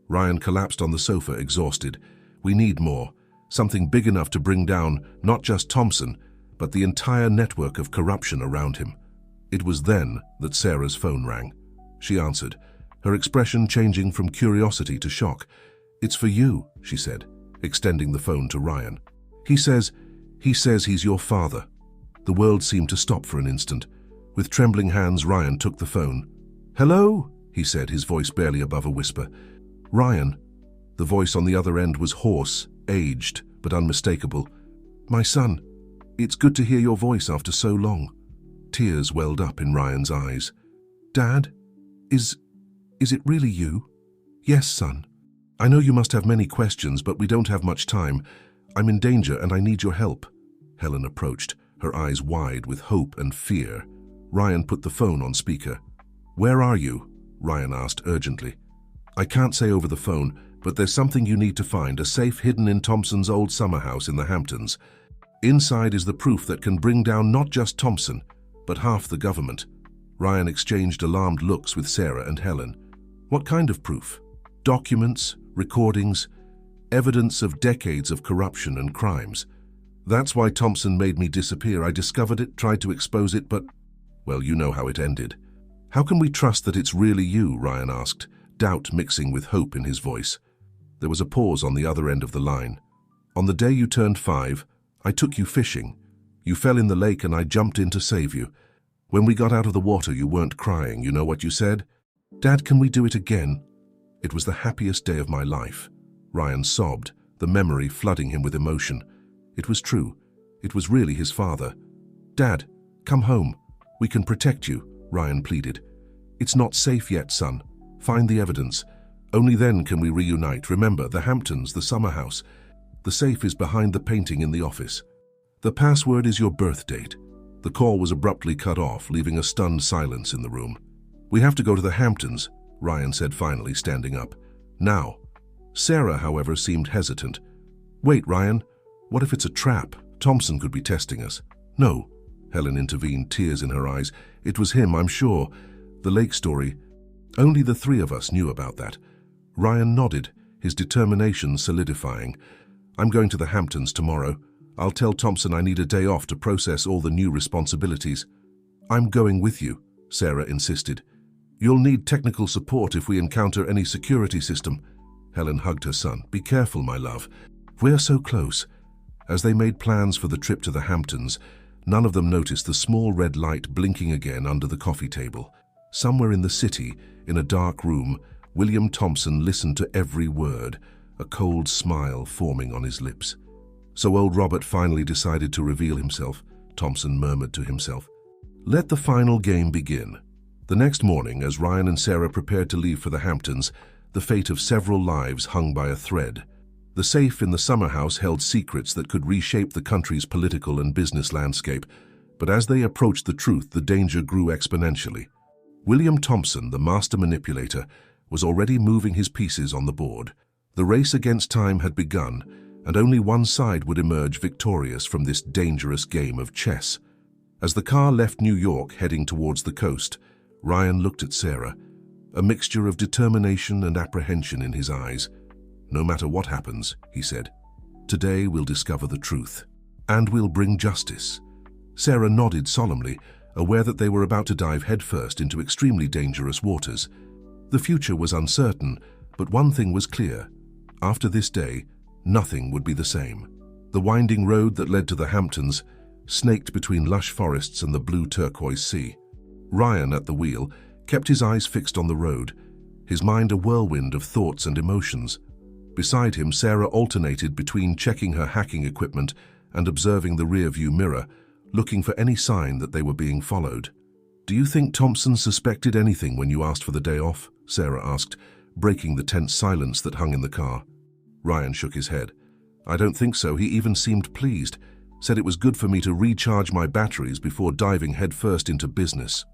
Ryan collapsed on the sofa, exhausted. "We need more. Something big enough to bring down not just Thompson, but the entire network of corruption around him." It was then that Sarah's phone rang. She answered, her expression changing from curiosity to shock. "It's for you," she said, extending the phone to Ryan. He says he's your father." The world seemed to stop for an instant. With trembling hands, Ryan took the phone. "Hello?" he said, his voice barely above a whisper. "Ryan." The voice on the other end was hoarse, aged, but unmistakable. "My son, it's good to hear your voice after so long." Tears welled up in Ryan's eyes. "Dad, is it really you?" "Yes, son. I know you must have many questions, but we don't have much time. I'm in danger and I need your help." Helen approached, her eyes wide with hope and fear. Ryan put the phone on speaker. "Where are you?" Ryan asked urgently. "I can't say over the phone, but there's something you need to find, a safe hidden in Thompson's old summer house in the Hamptons. Inside is the proof that can bring down not just Thompson, but half the government." Ryan exchanged alarmed looks with Sarah and Helen. "What kind of proof?" "Documents, recordings, evidence of decades of corruption and crimes. That's why Thompson made me disappear. I discovered it, tried to expose it, but, well, you know how it ended." "How can we trust that it's really you?" Ryan asked, doubt mixing with hope in his voice. There was a pause on the other end of the line. "On the day you turned 5, I took you fishing. You fell in the lake and I jumped in to save you. When we got out of the water, you weren't crying. You know what you said? 'Dad, can we do it again?' It was the happiest day of my life." Ryan sobbed, the memory flooding him with emotion. It was true. It was really his father. "Dad, come home. We can protect you," Ryan pleaded. "It's not safe yet, son. Find the evidence. Only then can we reunite. Remember, the Hamptons, the summer house. The safe is behind the painting in the office. The password is your birth date." The call was abruptly cut off, leaving a stunned silence in the room. "We have to go to the Hamptons," Ryan said finally, standing up. "Now." Sarah, however, seemed hesitant. "Wait, Ryan. What if it's a trap? Thompson could be testing us." "No," Helen intervened, tears in her eyes. "It was him, I'm sure. The lake story. Only the 3 of us knew about that." Ryan nodded, his determination solidifying. "I'm going to the Hamptons tomorrow. I'll tell Thompson I need a day off to process all the new responsibilities." "I'm going with you," Sarah insisted. "You'll need technical support if we encounter any security system." Helen hugged her son. "Be careful, my love. We're so close." As they made plans for the trip to the Hamptons, none of them noticed the small red light blinking again under the coffee table. Somewhere in the city, in a dark room, William Thompson listened to every word, a cold smile forming on his lips. "So old Robert finally decided to reveal himself," Thompson murmured to himself. "Let the final game begin." The next morning, as Ryan and Sarah prepared to leave for the Hamptons, the fate of several lives hung by a thread. The safe in the summer house held secrets that could reshape the country's political and business landscape, but as they approached the truth, the danger grew exponentially. William Thompson, the master manipulator, was already moving his pieces on the board. The race against time had begun, and only one side would emerge victorious from this dangerous game of chess. As the car left New York heading towards the coast, Ryan looked at Sarah, a mixture of determination and apprehension in his eyes. "No matter what happens," he said, "today we'll discover the truth, and we'll bring justice." Sarah nodded solemnly, aware that they were about to dive headfirst into extremely dangerous waters. The future was uncertain, but one thing was clear. After this day, nothing would be the same. The winding road that led to the Hamptons snaked between lush forests and the blue turquoise sea. Ryan, at the wheel, kept his eyes fixed on the road, his mind a whirlwind of thoughts and emotions. Beside him, Sarah alternated between checking her hacking equipment and observing the rear-view mirror, looking for any sign that they were being followed. "Do you think Thompson suspected anything when you asked for the day off?" Sarah asked, breaking the tense silence that hung in the car. Ryan shook his head. "I don't think so. He even seemed pleased. Said it was good for me to recharge my batteries before diving headfirst into business."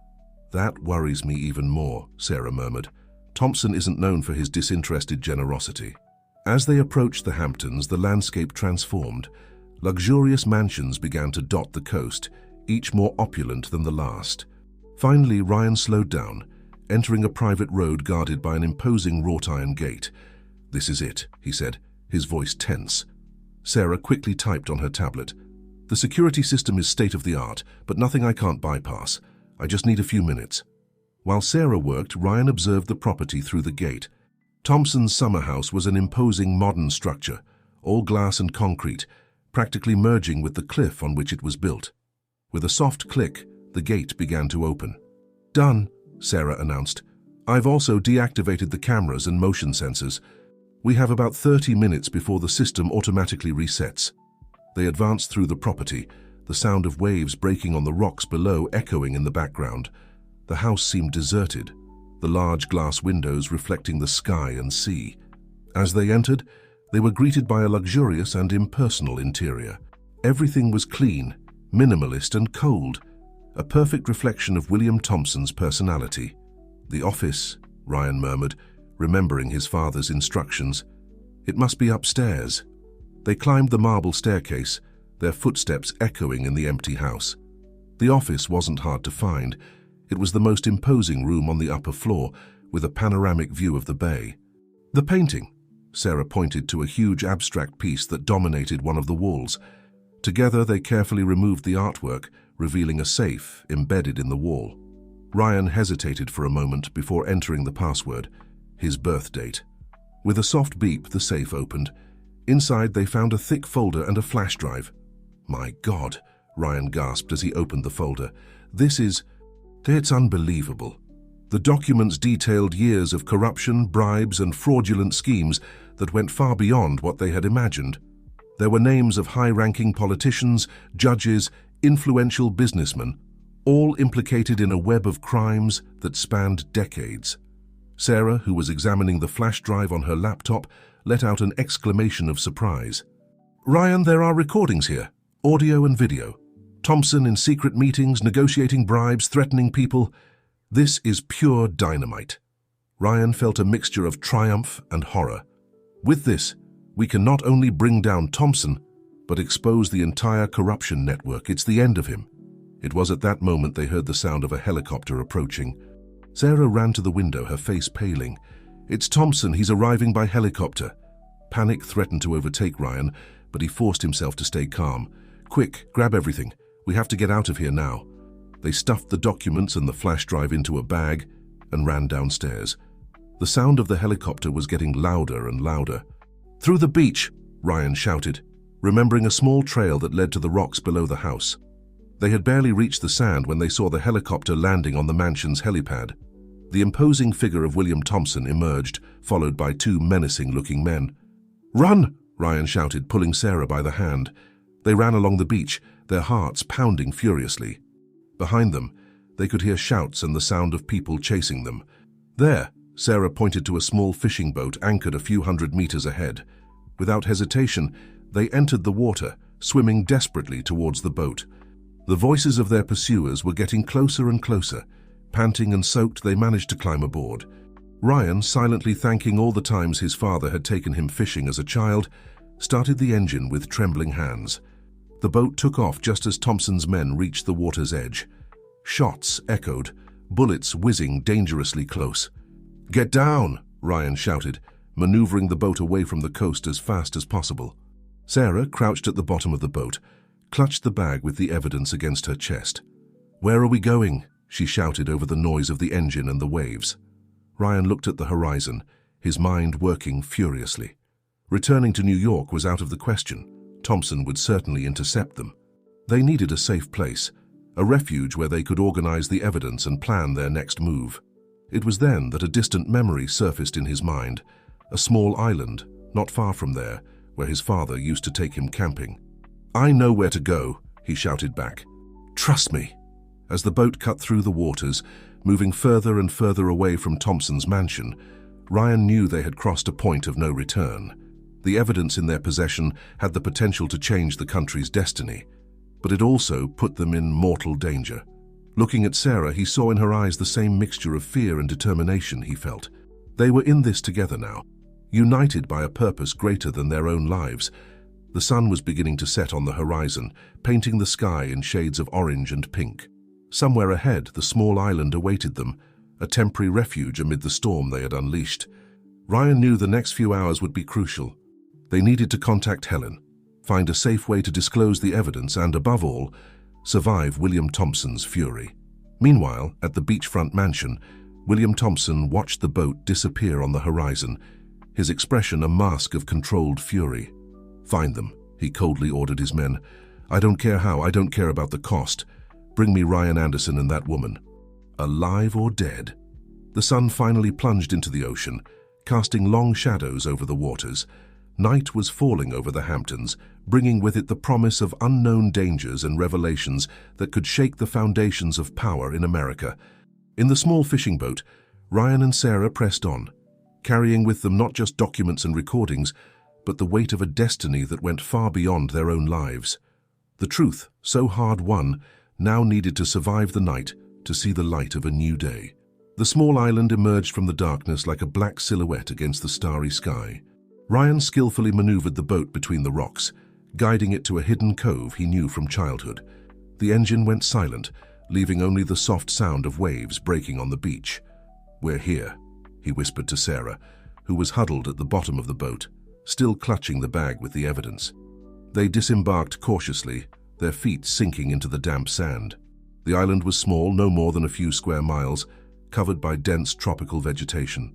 "That worries me even more," Sarah murmured. "Thompson isn't known for his disinterested generosity." As they approached the Hamptons, the landscape transformed. Luxurious mansions began to dot the coast, each more opulent than the last. Finally, Ryan slowed down, entering a private road guarded by an imposing wrought-iron gate. "This is it," he said, his voice tense. Sarah quickly typed on her tablet. "The security system is state-of-the-art, but nothing I can't bypass. I just need a few minutes." While Sarah worked, Ryan observed the property through the gate. Thompson's summer house was an imposing modern structure, all glass and concrete, practically merging with the cliff on which it was built. With a soft click, the gate began to open. "Done," Sarah announced. "I've also deactivated the cameras and motion sensors. We have about 30 minutes before the system automatically resets." They advanced through the property, the sound of waves breaking on the rocks below echoing in the background. The house seemed deserted, the large glass windows reflecting the sky and sea. As they entered, they were greeted by a luxurious and impersonal interior. Everything was clean, minimalist and cold, a perfect reflection of William Thompson's personality. "The office," Ryan murmured, remembering his father's instructions. "It must be upstairs." They climbed the marble staircase, their footsteps echoing in the empty house. The office wasn't hard to find. It was the most imposing room on the upper floor, with a panoramic view of the bay. "The painting," Sarah pointed to a huge abstract piece that dominated one of the walls. Together they carefully removed the artwork, revealing a safe embedded in the wall. Ryan hesitated for a moment before entering the password, his birth date. With a soft beep, the safe opened. Inside they found a thick folder and a flash drive. "My God," Ryan gasped as he opened the folder. It's unbelievable." The documents detailed years of corruption, bribes, and fraudulent schemes that went far beyond what they had imagined. There were names of high-ranking politicians, judges, influential businessmen, all implicated in a web of crimes that spanned decades. Sarah, who was examining the flash drive on her laptop, let out an exclamation of surprise. "Ryan, there are recordings here, audio and video. Thompson in secret meetings, negotiating bribes, threatening people. This is pure dynamite." Ryan felt a mixture of triumph and horror. "With this, we can not only bring down Thompson, but expose the entire corruption network. It's the end of him." It was at that moment they heard the sound of a helicopter approaching. Sarah ran to the window, her face paling. "It's Thompson, he's arriving by helicopter." Panic threatened to overtake Ryan, but he forced himself to stay calm. "Quick, grab everything. We have to get out of here now." They stuffed the documents and the flash drive into a bag and ran downstairs. The sound of the helicopter was getting louder and louder. "Through the beach," Ryan shouted, remembering a small trail that led to the rocks below the house. They had barely reached the sand when they saw the helicopter landing on the mansion's helipad. The imposing figure of William Thompson emerged, followed by two menacing-looking men. "Run!" Ryan shouted, pulling Sarah by the hand. They ran along the beach, their hearts pounding furiously. Behind them, they could hear shouts and the sound of people chasing them. "There!" Sarah pointed to a small fishing boat anchored a few hundred meters ahead. Without hesitation, they entered the water, swimming desperately towards the boat. The voices of their pursuers were getting closer and closer. Panting and soaked, they managed to climb aboard. Ryan, silently thanking all the times his father had taken him fishing as a child, started the engine with trembling hands. The boat took off just as Thompson's men reached the water's edge. Shots echoed, bullets whizzing dangerously close. "Get down!" Ryan shouted, maneuvering the boat away from the coast as fast as possible. Sarah, crouched at the bottom of the boat, clutched the bag with the evidence against her chest. "Where are we going?" she shouted over the noise of the engine and the waves. Ryan looked at the horizon, his mind working furiously. Returning to New York was out of the question. Thompson would certainly intercept them. They needed a safe place, a refuge where they could organize the evidence and plan their next move. It was then that a distant memory surfaced in his mind, a small island, not far from there, where his father used to take him camping. "I know where to go," he shouted back. "Trust me." As the boat cut through the waters, moving further and further away from Thompson's mansion, Ryan knew they had crossed a point of no return. The evidence in their possession had the potential to change the country's destiny, but it also put them in mortal danger. Looking at Sarah, he saw in her eyes the same mixture of fear and determination he felt. They were in this together now, united by a purpose greater than their own lives. The sun was beginning to set on the horizon, painting the sky in shades of orange and pink. Somewhere ahead, the small island awaited them, a temporary refuge amid the storm they had unleashed. Ryan knew the next few hours would be crucial. They needed to contact Helen, find a safe way to disclose the evidence, and, above all, survive William Thompson's fury. Meanwhile, at the beachfront mansion, William Thompson watched the boat disappear on the horizon, his expression a mask of controlled fury. "Find them," he coldly ordered his men. "I don't care how, I don't care about the cost. Bring me Ryan Anderson and that woman. Alive or dead." The sun finally plunged into the ocean, casting long shadows over the waters. Night was falling over the Hamptons, bringing with it the promise of unknown dangers and revelations that could shake the foundations of power in America. In the small fishing boat, Ryan and Sarah pressed on, carrying with them not just documents and recordings, but the weight of a destiny that went far beyond their own lives. The truth, so hard won, now needed to survive the night to see the light of a new day. The small island emerged from the darkness like a black silhouette against the starry sky. Ryan skillfully maneuvered the boat between the rocks, guiding it to a hidden cove he knew from childhood. The engine went silent, leaving only the soft sound of waves breaking on the beach. "We're here," he whispered to Sarah, who was huddled at the bottom of the boat, still clutching the bag with the evidence. They disembarked cautiously, their feet sinking into the damp sand. The island was small, no more than a few square miles, covered by dense tropical vegetation.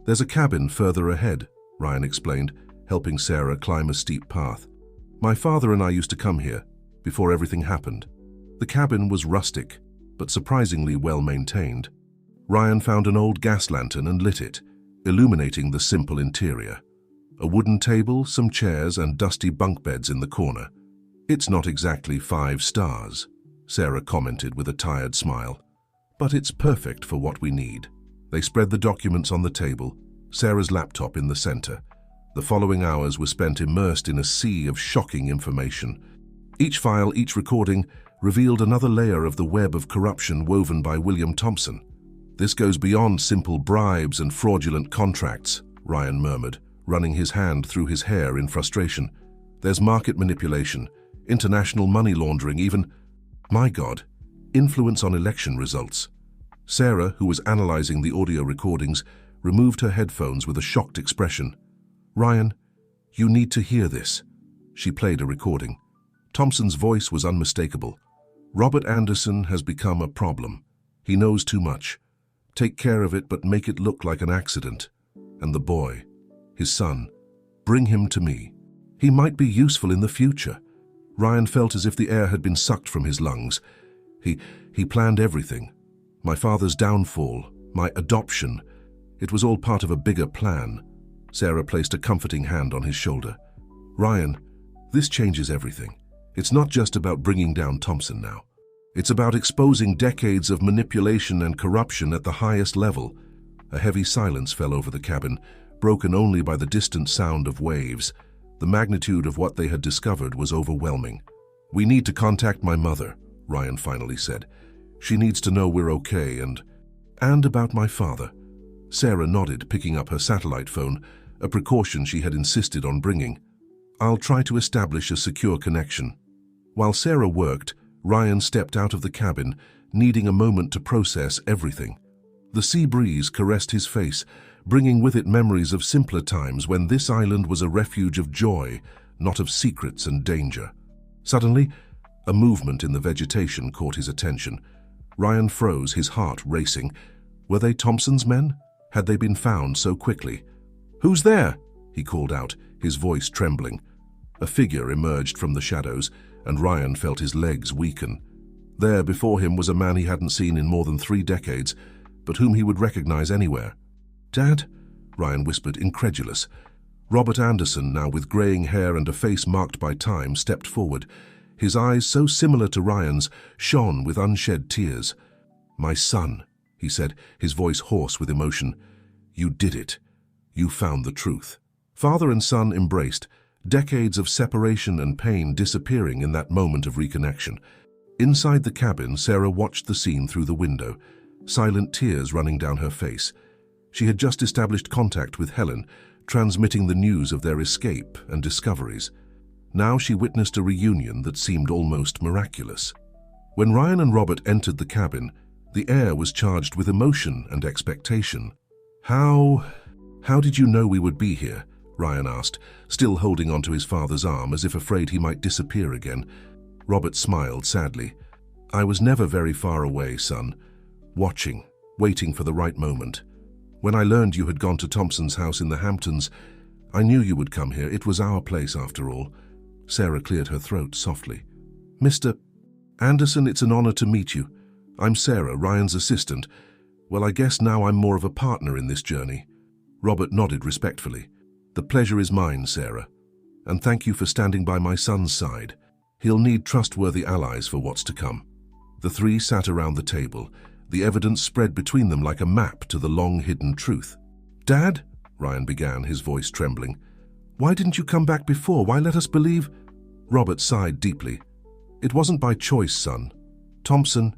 "There's a cabin further ahead," Ryan explained, helping Sarah climb a steep path. "My father and I used to come here, before everything happened." The cabin was rustic, but surprisingly well maintained. Ryan found an old gas lantern and lit it, illuminating the simple interior. A wooden table, some chairs, and dusty bunk beds in the corner. "It's not exactly 5 stars, Sarah commented with a tired smile, "but it's perfect for what we need." They spread the documents on the table, Sarah's laptop in the center. The following hours were spent immersed in a sea of shocking information. Each file, each recording, revealed another layer of the web of corruption woven by William Thompson. "This goes beyond simple bribes and fraudulent contracts," Ryan murmured, running his hand through his hair in frustration. "There's market manipulation, international money laundering, even, my God, influence on election results." Sarah, who was analyzing the audio recordings, removed her headphones with a shocked expression. "Ryan, you need to hear this." She played a recording. Thompson's voice was unmistakable. "Robert Anderson has become a problem. He knows too much. Take care of it, but make it look like an accident. And the boy, his son, bring him to me. He might be useful in the future." Ryan felt as if the air had been sucked from his lungs. He planned everything. My father's downfall, my adoption. It was all part of a bigger plan. Sarah placed a comforting hand on his shoulder. "Ryan, this changes everything. It's not just about bringing down Thompson now. It's about exposing decades of manipulation and corruption at the highest level." A heavy silence fell over the cabin, broken only by the distant sound of waves. The magnitude of what they had discovered was overwhelming. "We need to contact my mother," Ryan finally said. "She needs to know we're okay, and about my father." Sarah nodded, picking up her satellite phone, a precaution she had insisted on bringing. "I'll try to establish a secure connection." While Sarah worked, Ryan stepped out of the cabin, needing a moment to process everything. The sea breeze caressed his face, bringing with it memories of simpler times when this island was a refuge of joy, not of secrets and danger. Suddenly, a movement in the vegetation caught his attention. Ryan froze, his heart racing. Were they Thompson's men? Had they been found so quickly? "Who's there?" he called out, his voice trembling. A figure emerged from the shadows, and Ryan felt his legs weaken. There before him was a man he hadn't seen in more than 3 decades, but whom he would recognize anywhere. "Dad?" Ryan whispered, incredulous. Robert Anderson, now with graying hair and a face marked by time, stepped forward. His eyes, so similar to Ryan's, shone with unshed tears. "My son," he said, his voice hoarse with emotion. "You did it. You found the truth." Father and son embraced, decades of separation and pain disappearing in that moment of reconnection. Inside the cabin, Sarah watched the scene through the window, silent tears running down her face. She had just established contact with Helen, transmitting the news of their escape and discoveries. Now she witnessed a reunion that seemed almost miraculous. When Ryan and Robert entered the cabin, the air was charged with emotion and expectation. How did you know we would be here?" Ryan asked, still holding onto his father's arm as if afraid he might disappear again. Robert smiled sadly. "I was never very far away, son. Watching, waiting for the right moment. When I learned you had gone to Thompson's house in the Hamptons, I knew you would come here. It was our place after all." Sarah cleared her throat softly. "Mr. Anderson, it's an honor to meet you. I'm Sarah, Ryan's assistant. Well, I guess now I'm more of a partner in this journey." Robert nodded respectfully. "The pleasure is mine, Sarah. And thank you for standing by my son's side. He'll need trustworthy allies for what's to come." The three sat around the table, the evidence spread between them like a map to the long-hidden truth. "Dad," Ryan began, his voice trembling, "why didn't you come back before? Why let us believe—" Robert sighed deeply. "It wasn't by choice, son. Thompson,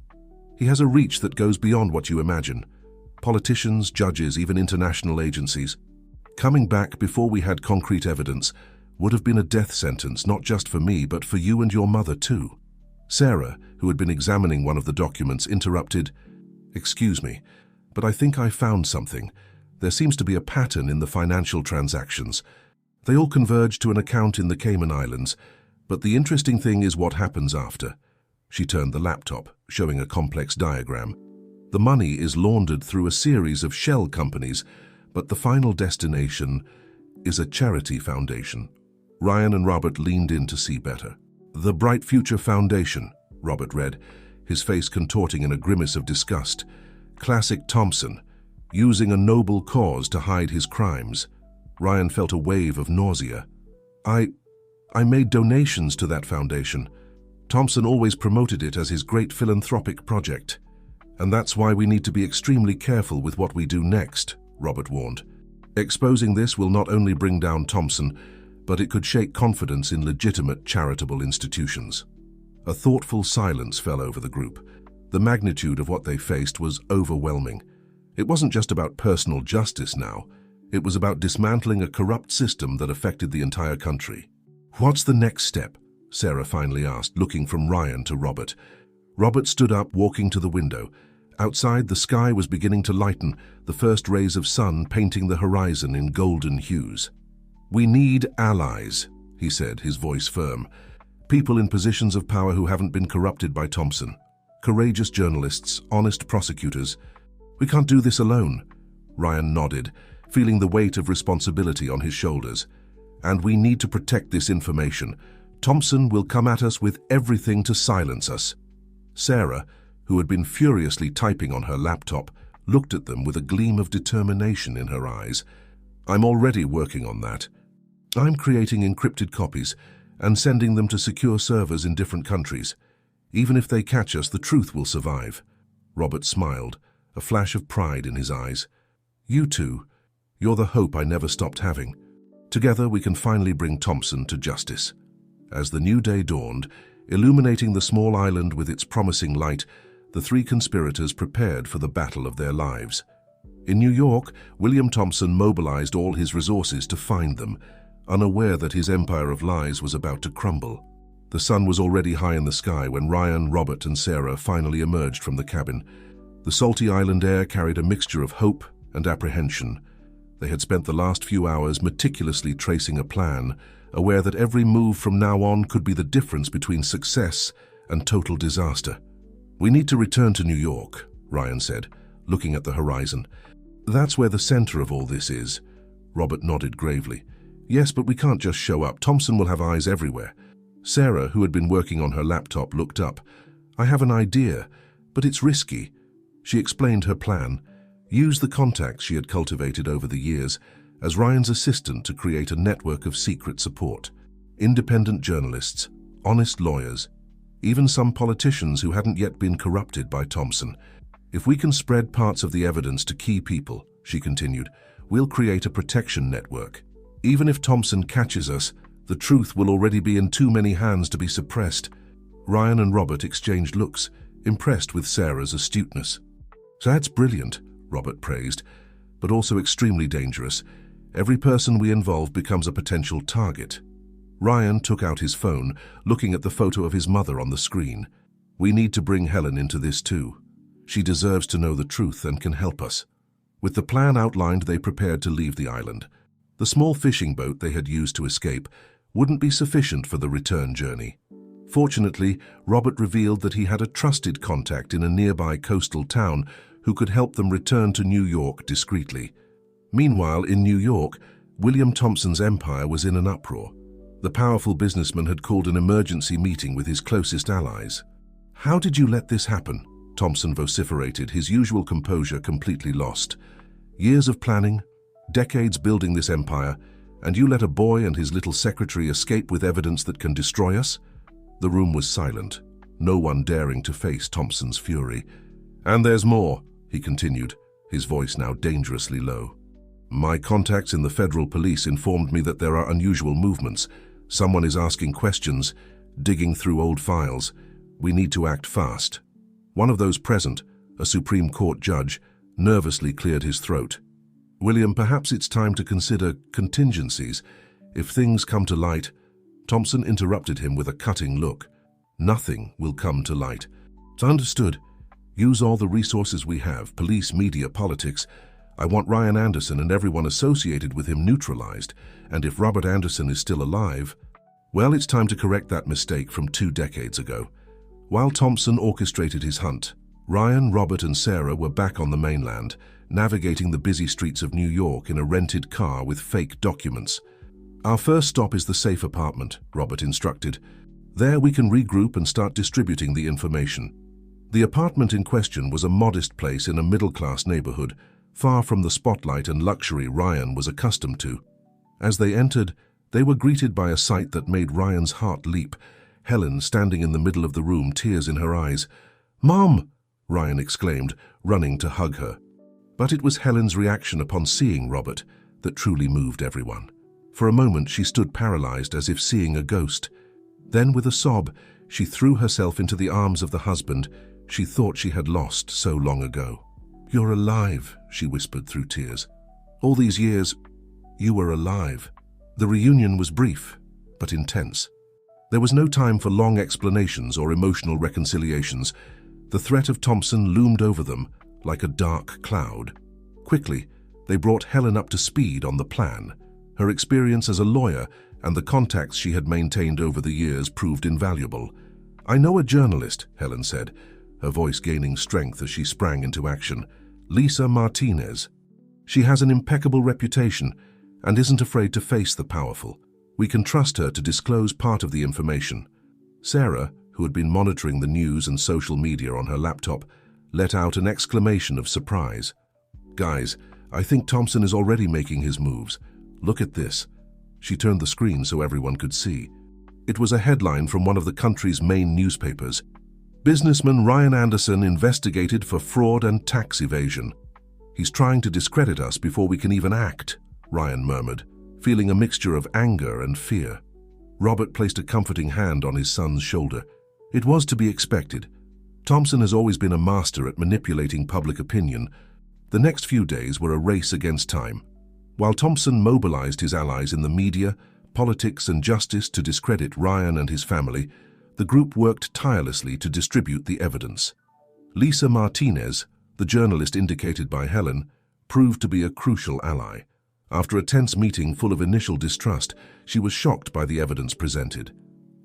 he has a reach that goes beyond what you imagine. Politicians, judges, even international agencies. Coming back before we had concrete evidence would have been a death sentence, not just for me, but for you and your mother too." Sarah, who had been examining one of the documents, interrupted. "Excuse me, but I think I found something. There seems to be a pattern in the financial transactions. They all converge to an account in the Cayman Islands, but the interesting thing is what happens after." She turned the laptop, showing a complex diagram. "The money is laundered through a series of shell companies, but the final destination is a charity foundation." Ryan and Robert leaned in to see better. "The Bright Future Foundation," Robert read, his face contorting in a grimace of disgust. "Classic Thompson, using a noble cause to hide his crimes." Ryan felt a wave of nausea. I made donations to that foundation. Thompson always promoted it as his great philanthropic project. And that's why we need to be extremely careful with what we do next," Robert warned. "Exposing this will not only bring down Thompson, but it could shake confidence in legitimate charitable institutions." A thoughtful silence fell over the group. The magnitude of what they faced was overwhelming. It wasn't just about personal justice now. It was about dismantling a corrupt system that affected the entire country. "What's the next step?" Sarah finally asked, looking from Ryan to Robert. Robert stood up, walking to the window. Outside, the sky was beginning to lighten, the first rays of sun painting the horizon in golden hues. "We need allies," he said, his voice firm. "People in positions of power who haven't been corrupted by Thompson. Courageous journalists, honest prosecutors. We can't do this alone." Ryan nodded, feeling the weight of responsibility on his shoulders. "And we need to protect this information. Thompson will come at us with everything to silence us." Sarah, who had been furiously typing on her laptop, looked at them with a gleam of determination in her eyes. "I'm already working on that. I'm creating encrypted copies and sending them to secure servers in different countries. Even if they catch us, the truth will survive." Robert smiled, a flash of pride in his eyes. "You two, you're the hope I never stopped having. Together we can finally bring Thompson to justice." As the new day dawned, illuminating the small island with its promising light, the three conspirators prepared for the battle of their lives. In New York, William Thompson mobilized all his resources to find them, unaware that his empire of lies was about to crumble. The sun was already high in the sky when Ryan, Robert, and Sarah finally emerged from the cabin. The salty island air carried a mixture of hope and apprehension. They had spent the last few hours meticulously tracing a plan, aware that every move from now on could be the difference between success and total disaster. "We need to return to New York," Ryan said, looking at the horizon. "That's where the center of all this is." Robert nodded gravely. "Yes, but we can't just show up. Thompson will have eyes everywhere." Sarah, who had been working on her laptop, looked up. "I have an idea, but it's risky." She explained her plan. Use the contacts she had cultivated over the years as Ryan's assistant to create a network of secret support. Independent journalists, honest lawyers, even some politicians who hadn't yet been corrupted by Thompson. If we can spread parts of the evidence to key people, she continued, we'll create a protection network. Even if Thompson catches us, the truth will already be in too many hands to be suppressed. Ryan and Robert exchanged looks, impressed with Sarah's astuteness. That's brilliant, Robert praised, but also extremely dangerous. Every person we involve becomes a potential target. Ryan took out his phone, looking at the photo of his mother on the screen. We need to bring Helen into this too. She deserves to know the truth and can help us. With the plan outlined, they prepared to leave the island. The small fishing boat they had used to escape wouldn't be sufficient for the return journey. Fortunately, Robert revealed that he had a trusted contact in a nearby coastal town who could help them return to New York discreetly. Meanwhile, in New York, William Thompson's empire was in an uproar. The powerful businessman had called an emergency meeting with his closest allies. "How did you let this happen?" Thompson vociferated, his usual composure completely lost. "Years of planning, decades building this empire, and you let a boy and his little secretary escape with evidence that can destroy us?" The room was silent, no one daring to face Thompson's fury. "And there's more," he continued, his voice now dangerously low. "My contacts in the federal police informed me that there are unusual movements. Someone is asking questions, digging through old files. We need to act fast." One of those present, a Supreme Court judge, nervously cleared his throat. "William, perhaps it's time to consider contingencies. If things come to light—" Thompson interrupted him with a cutting look. "Nothing will come to light. It's understood. Use all the resources we have, police, media, politics. I want Ryan Anderson and everyone associated with him neutralized, and if Robert Anderson is still alive, well, it's time to correct that mistake from 2 decades ago." While Thompson orchestrated his hunt, Ryan, Robert, and Sarah were back on the mainland, navigating the busy streets of New York in a rented car with fake documents. "Our first stop is the safe apartment," Robert instructed. "There we can regroup and start distributing the information." The apartment in question was a modest place in a middle-class neighborhood, far from the spotlight and luxury Ryan was accustomed to. As they entered, they were greeted by a sight that made Ryan's heart leap. Helen standing in the middle of the room, tears in her eyes. "Mom!" Ryan exclaimed, running to hug her. But it was Helen's reaction upon seeing Robert that truly moved everyone. For a moment she stood paralyzed as if seeing a ghost. Then with a sob, she threw herself into the arms of the husband she thought she had lost so long ago. "You're alive," she whispered through tears. "All these years, you were alive." The reunion was brief, but intense. There was no time for long explanations or emotional reconciliations. The threat of Thompson loomed over them like a dark cloud. Quickly, they brought Helen up to speed on the plan. Her experience as a lawyer and the contacts she had maintained over the years proved invaluable. "I know a journalist," Helen said, her voice gaining strength as she sprang into action. "Lisa Martinez. She has an impeccable reputation and isn't afraid to face the powerful. We can trust her to disclose part of the information." Sarah, who had been monitoring the news and social media on her laptop, let out an exclamation of surprise. "Guys, I think Thompson is already making his moves. Look at this." She turned the screen so everyone could see. It was a headline from one of the country's main newspapers. "Businessman Ryan Anderson investigated for fraud and tax evasion." "He's trying to discredit us before we can even act," Ryan murmured, feeling a mixture of anger and fear. Robert placed a comforting hand on his son's shoulder. It was to be expected. Thompson has always been a master at manipulating public opinion. The next few days were a race against time. While Thompson mobilized his allies in the media, politics, and justice to discredit Ryan and his family, the group worked tirelessly to distribute the evidence. Lisa Martinez, the journalist indicated by Helen, proved to be a crucial ally. After a tense meeting full of initial distrust, she was shocked by the evidence presented.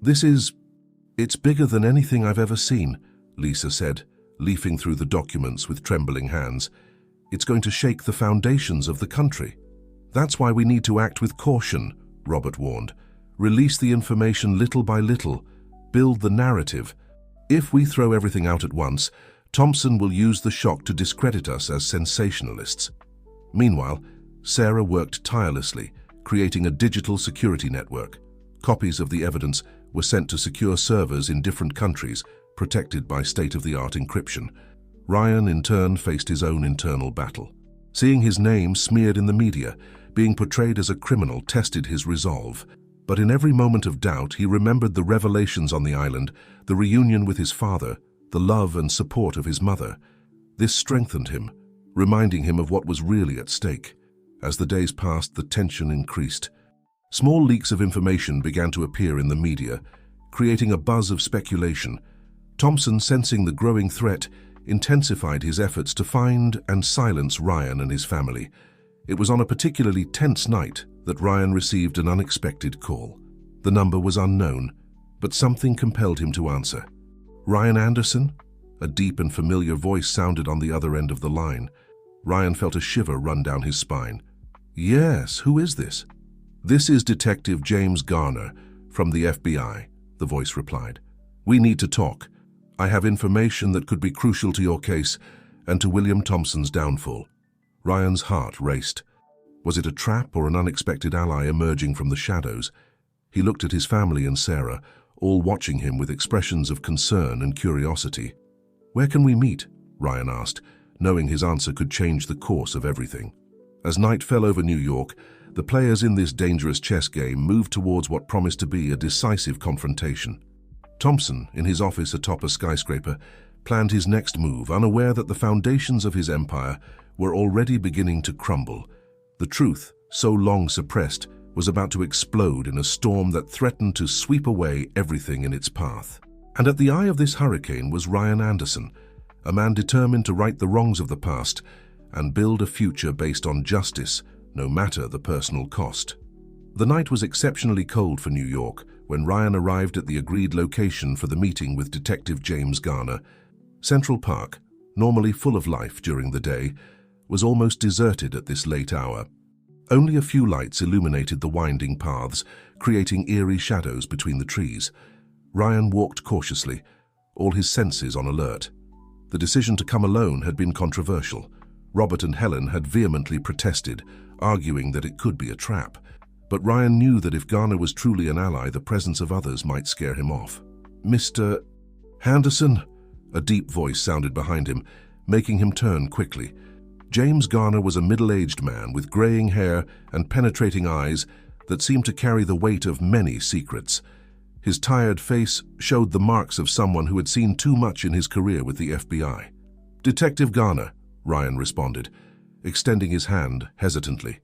"It's bigger than anything I've ever seen," Lisa said, leafing through the documents with trembling hands. "It's going to shake the foundations of the country." "That's why we need to act with caution," Robert warned. "Release the information little by little. Build the narrative. If we throw everything out at once, Thompson will use the shock to discredit us as sensationalists. Meanwhile, Sarah worked tirelessly, creating a digital security network. Copies of the evidence were sent to secure servers in different countries, protected by state-of-the-art encryption. Ryan, in turn, faced his own internal battle. Seeing his name smeared in the media, being portrayed as a criminal tested his resolve. But in every moment of doubt, he remembered the revelations on the island, the reunion with his father, the love and support of his mother. This strengthened him, reminding him of what was really at stake. As the days passed, the tension increased. Small leaks of information began to appear in the media, creating a buzz of speculation. Thompson, sensing the growing threat, intensified his efforts to find and silence Ryan and his family. It was on a particularly tense night that Ryan received an unexpected call. The number was unknown, but something compelled him to answer. "Ryan Anderson?" A deep and familiar voice sounded on the other end of the line. Ryan felt a shiver run down his spine. "Yes, who is this?" "This is Detective James Garner from the FBI," the voice replied. "We need to talk. I have information that could be crucial to your case and to William Thompson's downfall." Ryan's heart raced. Was it a trap or an unexpected ally emerging from the shadows? He looked at his family and Sarah, all watching him with expressions of concern and curiosity. "Where can we meet?" Ryan asked, knowing his answer could change the course of everything. As night fell over New York, the players in this dangerous chess game moved towards what promised to be a decisive confrontation. Thompson, in his office atop a skyscraper, planned his next move, unaware that the foundations of his empire were already beginning to crumble. The truth, so long suppressed, was about to explode in a storm that threatened to sweep away everything in its path. And at the eye of this hurricane was Ryan Anderson, a man determined to right the wrongs of the past and build a future based on justice, no matter the personal cost. The night was exceptionally cold for New York when Ryan arrived at the agreed location for the meeting with Detective James Garner. Central Park, normally full of life during the day, was almost deserted at this late hour. Only a few lights illuminated the winding paths, creating eerie shadows between the trees. Ryan walked cautiously, all his senses on alert. The decision to come alone had been controversial. Robert and Helen had vehemently protested, arguing that it could be a trap. But Ryan knew that if Garner was truly an ally, the presence of others might scare him off. "Mr. Henderson?" A deep voice sounded behind him, making him turn quickly. James Garner was a middle-aged man with graying hair and penetrating eyes that seemed to carry the weight of many secrets. His tired face showed the marks of someone who had seen too much in his career with the FBI. "Detective Garner," Ryan responded, extending his hand hesitantly.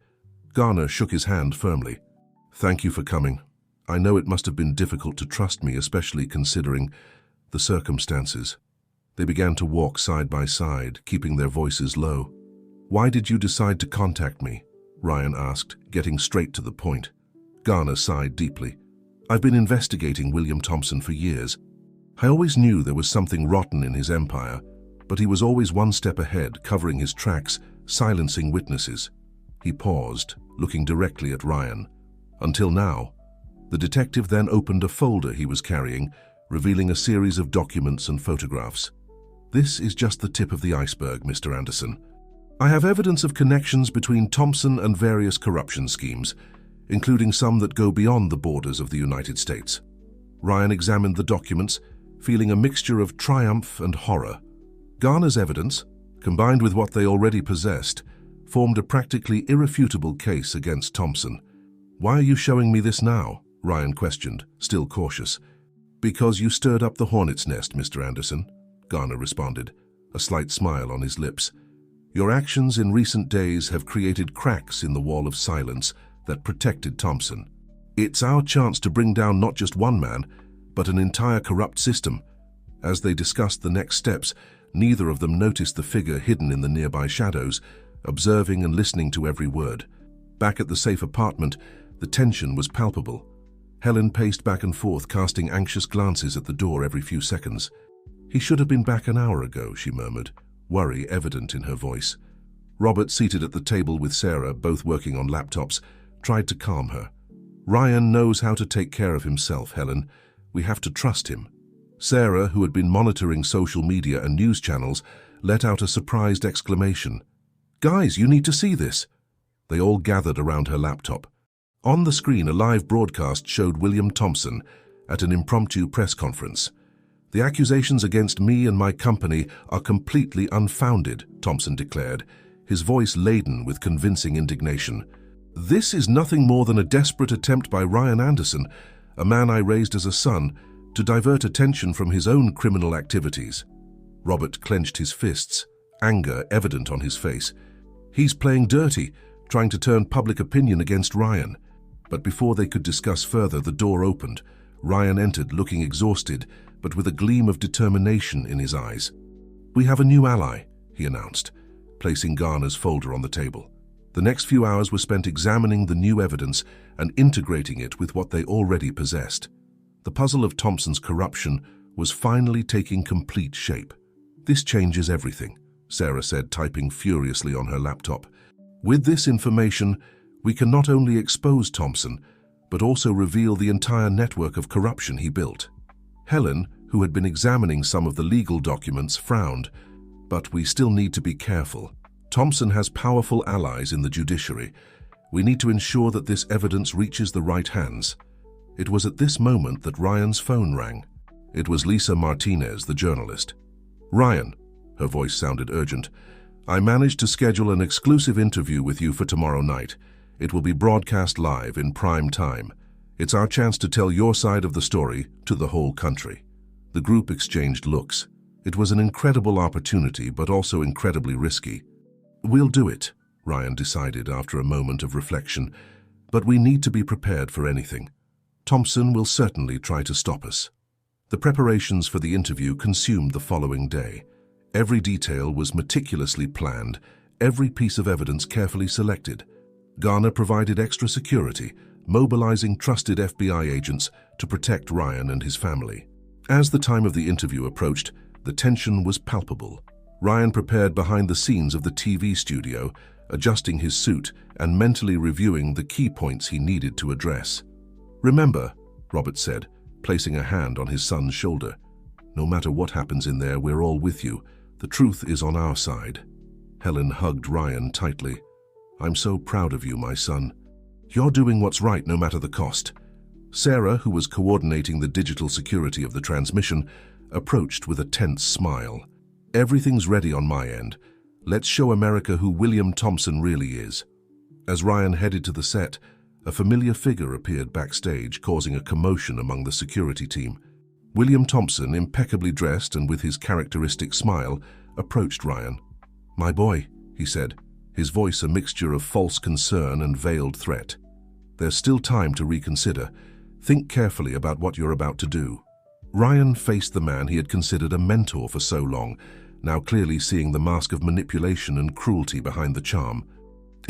Garner shook his hand firmly. "Thank you for coming. I know it must have been difficult to trust me, especially considering the circumstances." They began to walk side by side, keeping their voices low. "Why did you decide to contact me?" Ryan asked, getting straight to the point. Garner sighed deeply. "I've been investigating William Thompson for years. I always knew there was something rotten in his empire, but he was always one step ahead, covering his tracks, silencing witnesses." He paused, looking directly at Ryan. "Until now." The detective then opened a folder he was carrying, revealing a series of documents and photographs. "This is just the tip of the iceberg, Mr. Anderson. I have evidence of connections between Thompson and various corruption schemes, including some that go beyond the borders of the United States." Ryan examined the documents, feeling a mixture of triumph and horror. Garner's evidence, combined with what they already possessed, formed a practically irrefutable case against Thompson. "Why are you showing me this now?" Ryan questioned, still cautious. "Because you stirred up the hornet's nest, Mr. Anderson," Garner responded, a slight smile on his lips. "Your actions in recent days have created cracks in the wall of silence that protected Thompson. It's our chance to bring down not just one man, but an entire corrupt system." As they discussed the next steps, neither of them noticed the figure hidden in the nearby shadows, observing and listening to every word. Back at the safe apartment, the tension was palpable. Helen paced back and forth, casting anxious glances at the door every few seconds. "He should have been back an hour ago," she murmured, worry evident in her voice. Robert, seated at the table with Sarah, both working on laptops, tried to calm her. "Ryan knows how to take care of himself, Helen. We have to trust him." Sarah, who had been monitoring social media and news channels, let out a surprised exclamation. "Guys, you need to see this!" They all gathered around her laptop. On the screen, a live broadcast showed William Thompson at an impromptu press conference. "The accusations against me and my company are completely unfounded," Thompson declared, his voice laden with convincing indignation. "This is nothing more than a desperate attempt by Ryan Anderson, a man I raised as a son, to divert attention from his own criminal activities." Robert clenched his fists, anger evident on his face. "He's playing dirty, trying to turn public opinion against Ryan." But before they could discuss further, the door opened. Ryan entered, looking exhausted, but with a gleam of determination in his eyes. "We have a new ally," he announced, placing Garner's folder on the table. The next few hours were spent examining the new evidence and integrating it with what they already possessed. The puzzle of Thompson's corruption was finally taking complete shape. "This changes everything," Sarah said, typing furiously on her laptop. "With this information, we can not only expose Thompson, but also reveal the entire network of corruption he built." Helen, who had been examining some of the legal documents, frowned. "But we still need to be careful. Thompson has powerful allies in the judiciary. We need to ensure that this evidence reaches the right hands." It was at this moment that Ryan's phone rang. It was Lisa Martinez, the journalist. "Ryan," her voice sounded urgent, "I managed to schedule an exclusive interview with you for tomorrow night. It will be broadcast live in prime time. It's our chance to tell your side of the story to the whole country." The group exchanged looks. It was an incredible opportunity, but also incredibly risky. "We'll do it," Ryan decided after a moment of reflection, "but we need to be prepared for anything. Thompson will certainly try to stop us." The preparations for the interview consumed the following day. Every detail was meticulously planned, every piece of evidence carefully selected. Garner provided extra security, mobilizing trusted FBI agents to protect Ryan and his family. As the time of the interview approached, the tension was palpable. Ryan prepared behind the scenes of the TV studio, adjusting his suit and mentally reviewing the key points he needed to address. "Remember," Robert said, placing a hand on his son's shoulder, "no matter what happens in there, we're all with you. The truth is on our side." Helen hugged Ryan tightly. "I'm so proud of you, my son. You're doing what's right no matter the cost." Sarah, who was coordinating the digital security of the transmission, approached with a tense smile. "Everything's ready on my end. Let's show America who William Thompson really is." As Ryan headed to the set, a familiar figure appeared backstage, causing a commotion among the security team. William Thompson, impeccably dressed and with his characteristic smile, approached Ryan. "My boy," he said, his voice a mixture of false concern and veiled threat. "There's still time to reconsider. Think carefully about what you're about to do." Ryan faced the man he had considered a mentor for so long, now clearly seeing the mask of manipulation and cruelty behind the charm.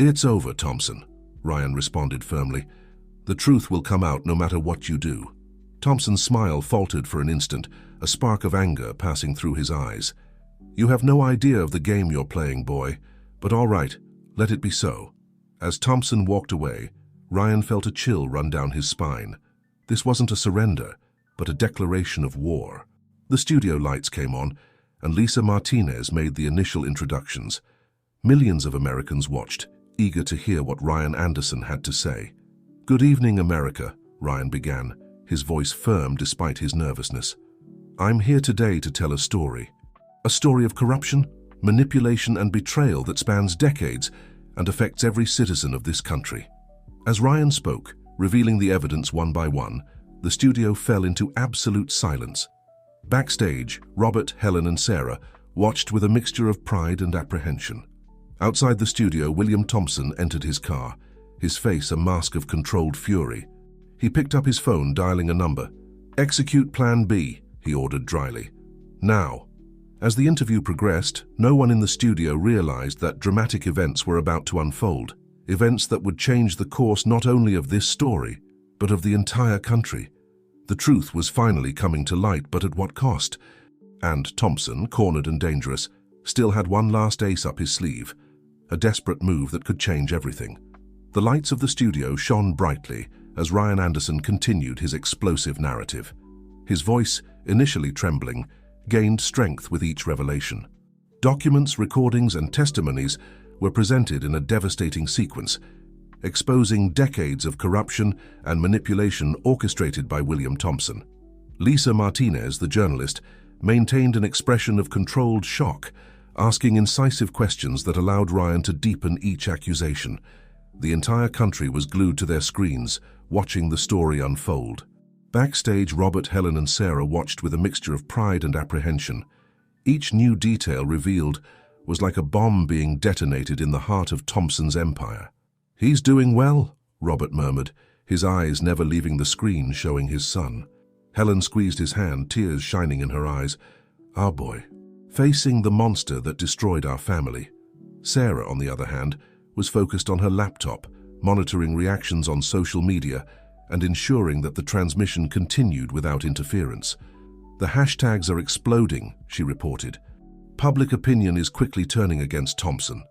"It's over, Thompson," Ryan responded firmly. "The truth will come out no matter what you do." Thompson's smile faltered for an instant, a spark of anger passing through his eyes. "You have no idea of the game you're playing, boy, but all right, let it be so." As Thompson walked away, Ryan felt a chill run down his spine. This wasn't a surrender, but a declaration of war. The studio lights came on, and Lisa Martinez made the initial introductions. Millions of Americans watched, eager to hear what Ryan Anderson had to say. "Good evening, America," Ryan began, his voice firm despite his nervousness. "I'm here today to tell a story. A story of corruption, manipulation, and betrayal that spans decades and affects every citizen of this country." As Ryan spoke, revealing the evidence one by one, the studio fell into absolute silence. Backstage, Robert, Helen, and Sarah watched with a mixture of pride and apprehension. Outside the studio, William Thompson entered his car, his face a mask of controlled fury. He picked up his phone, dialing a number. "Execute Plan B," he ordered dryly. "Now." As the interview progressed, no one in the studio realized that dramatic events were about to unfold, events that would change the course not only of this story, but of the entire country. The truth was finally coming to light, but at what cost? And Thompson, cornered and dangerous, still had one last ace up his sleeve, a desperate move that could change everything. The lights of the studio shone brightly as Ryan Anderson continued his explosive narrative. His voice, initially trembling, gained strength with each revelation. Documents, recordings, and testimonies were presented in a devastating sequence, exposing decades of corruption and manipulation orchestrated by William Thompson. Lisa Martinez, the journalist, maintained an expression of controlled shock, asking incisive questions that allowed Ryan to deepen each accusation. The entire country was glued to their screens, watching the story unfold. Backstage, Robert, Helen, and Sarah watched with a mixture of pride and apprehension. Each new detail revealed was like a bomb being detonated in the heart of Thompson's empire. "He's doing well," Robert murmured, his eyes never leaving the screen showing his son. Helen squeezed his hand, tears shining in her eyes. "Our boy, facing the monster that destroyed our family." Sarah, on the other hand, was focused on her laptop, monitoring reactions on social media and ensuring that the transmission continued without interference. "The hashtags are exploding," she reported. "Public opinion is quickly turning against Thompson."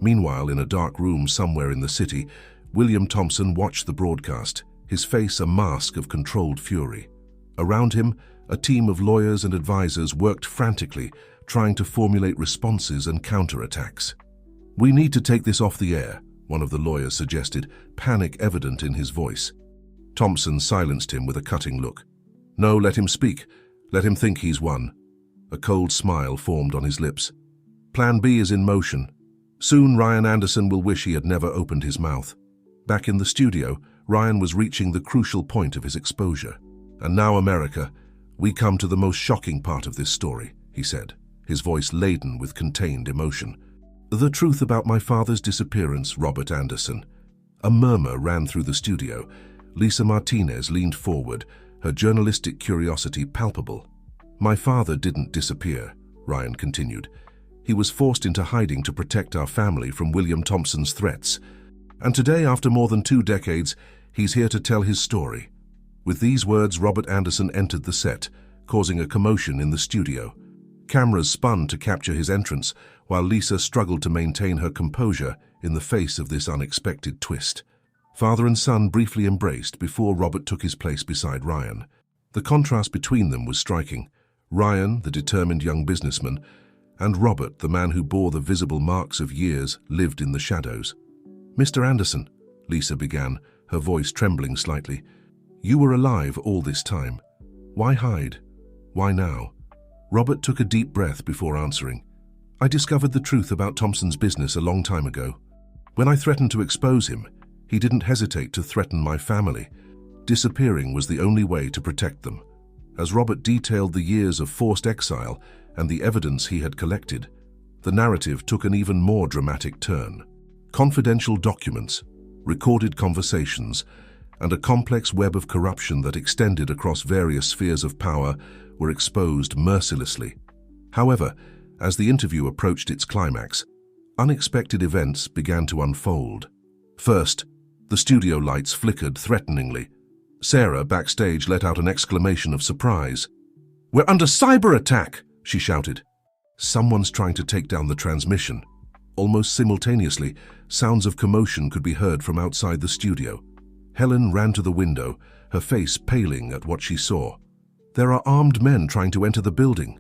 Meanwhile, in a dark room somewhere in the city, William Thompson watched the broadcast, his face a mask of controlled fury. Around him, a team of lawyers and advisors worked frantically, trying to formulate responses and counterattacks. "We need to take this off the air," one of the lawyers suggested, panic evident in his voice. Thompson silenced him with a cutting look. "No, let him speak. Let him think he's won." A cold smile formed on his lips. "Plan B is in motion. Soon Ryan Anderson will wish he had never opened his mouth." Back in the studio, Ryan was reaching the crucial point of his exposure. "And now, America, we come to the most shocking part of this story," he said, his voice laden with contained emotion. "The truth about my father's disappearance, Robert Anderson." A murmur ran through the studio. Lisa Martinez leaned forward, her journalistic curiosity palpable. "My father didn't disappear," Ryan continued. "He was forced into hiding to protect our family from William Thompson's threats. And today, after more than 2 decades, he's here to tell his story." With these words, Robert Anderson entered the set, causing a commotion in the studio. Cameras spun to capture his entrance, while Lisa struggled to maintain her composure in the face of this unexpected twist. Father and son briefly embraced before Robert took his place beside Ryan. The contrast between them was striking. Ryan, the determined young businessman, and Robert, the man who bore the visible marks of years lived in the shadows. "Mr. Anderson," Lisa began, her voice trembling slightly, "you were alive all this time. Why hide? Why now?" Robert took a deep breath before answering. "I discovered the truth about Thompson's business a long time ago. When I threatened to expose him, he didn't hesitate to threaten my family. Disappearing was the only way to protect them." As Robert detailed the years of forced exile and the evidence he had collected, the narrative took an even more dramatic turn. Confidential documents, recorded conversations, and a complex web of corruption that extended across various spheres of power were exposed mercilessly. However, as the interview approached its climax, unexpected events began to unfold. First, the studio lights flickered threateningly. Sarah, backstage, let out an exclamation of surprise. "We're under cyber attack!" she shouted. "Someone's trying to take down the transmission." Almost simultaneously, sounds of commotion could be heard from outside the studio. Helen ran to the window, her face paling at what she saw. "There are armed men trying to enter the building."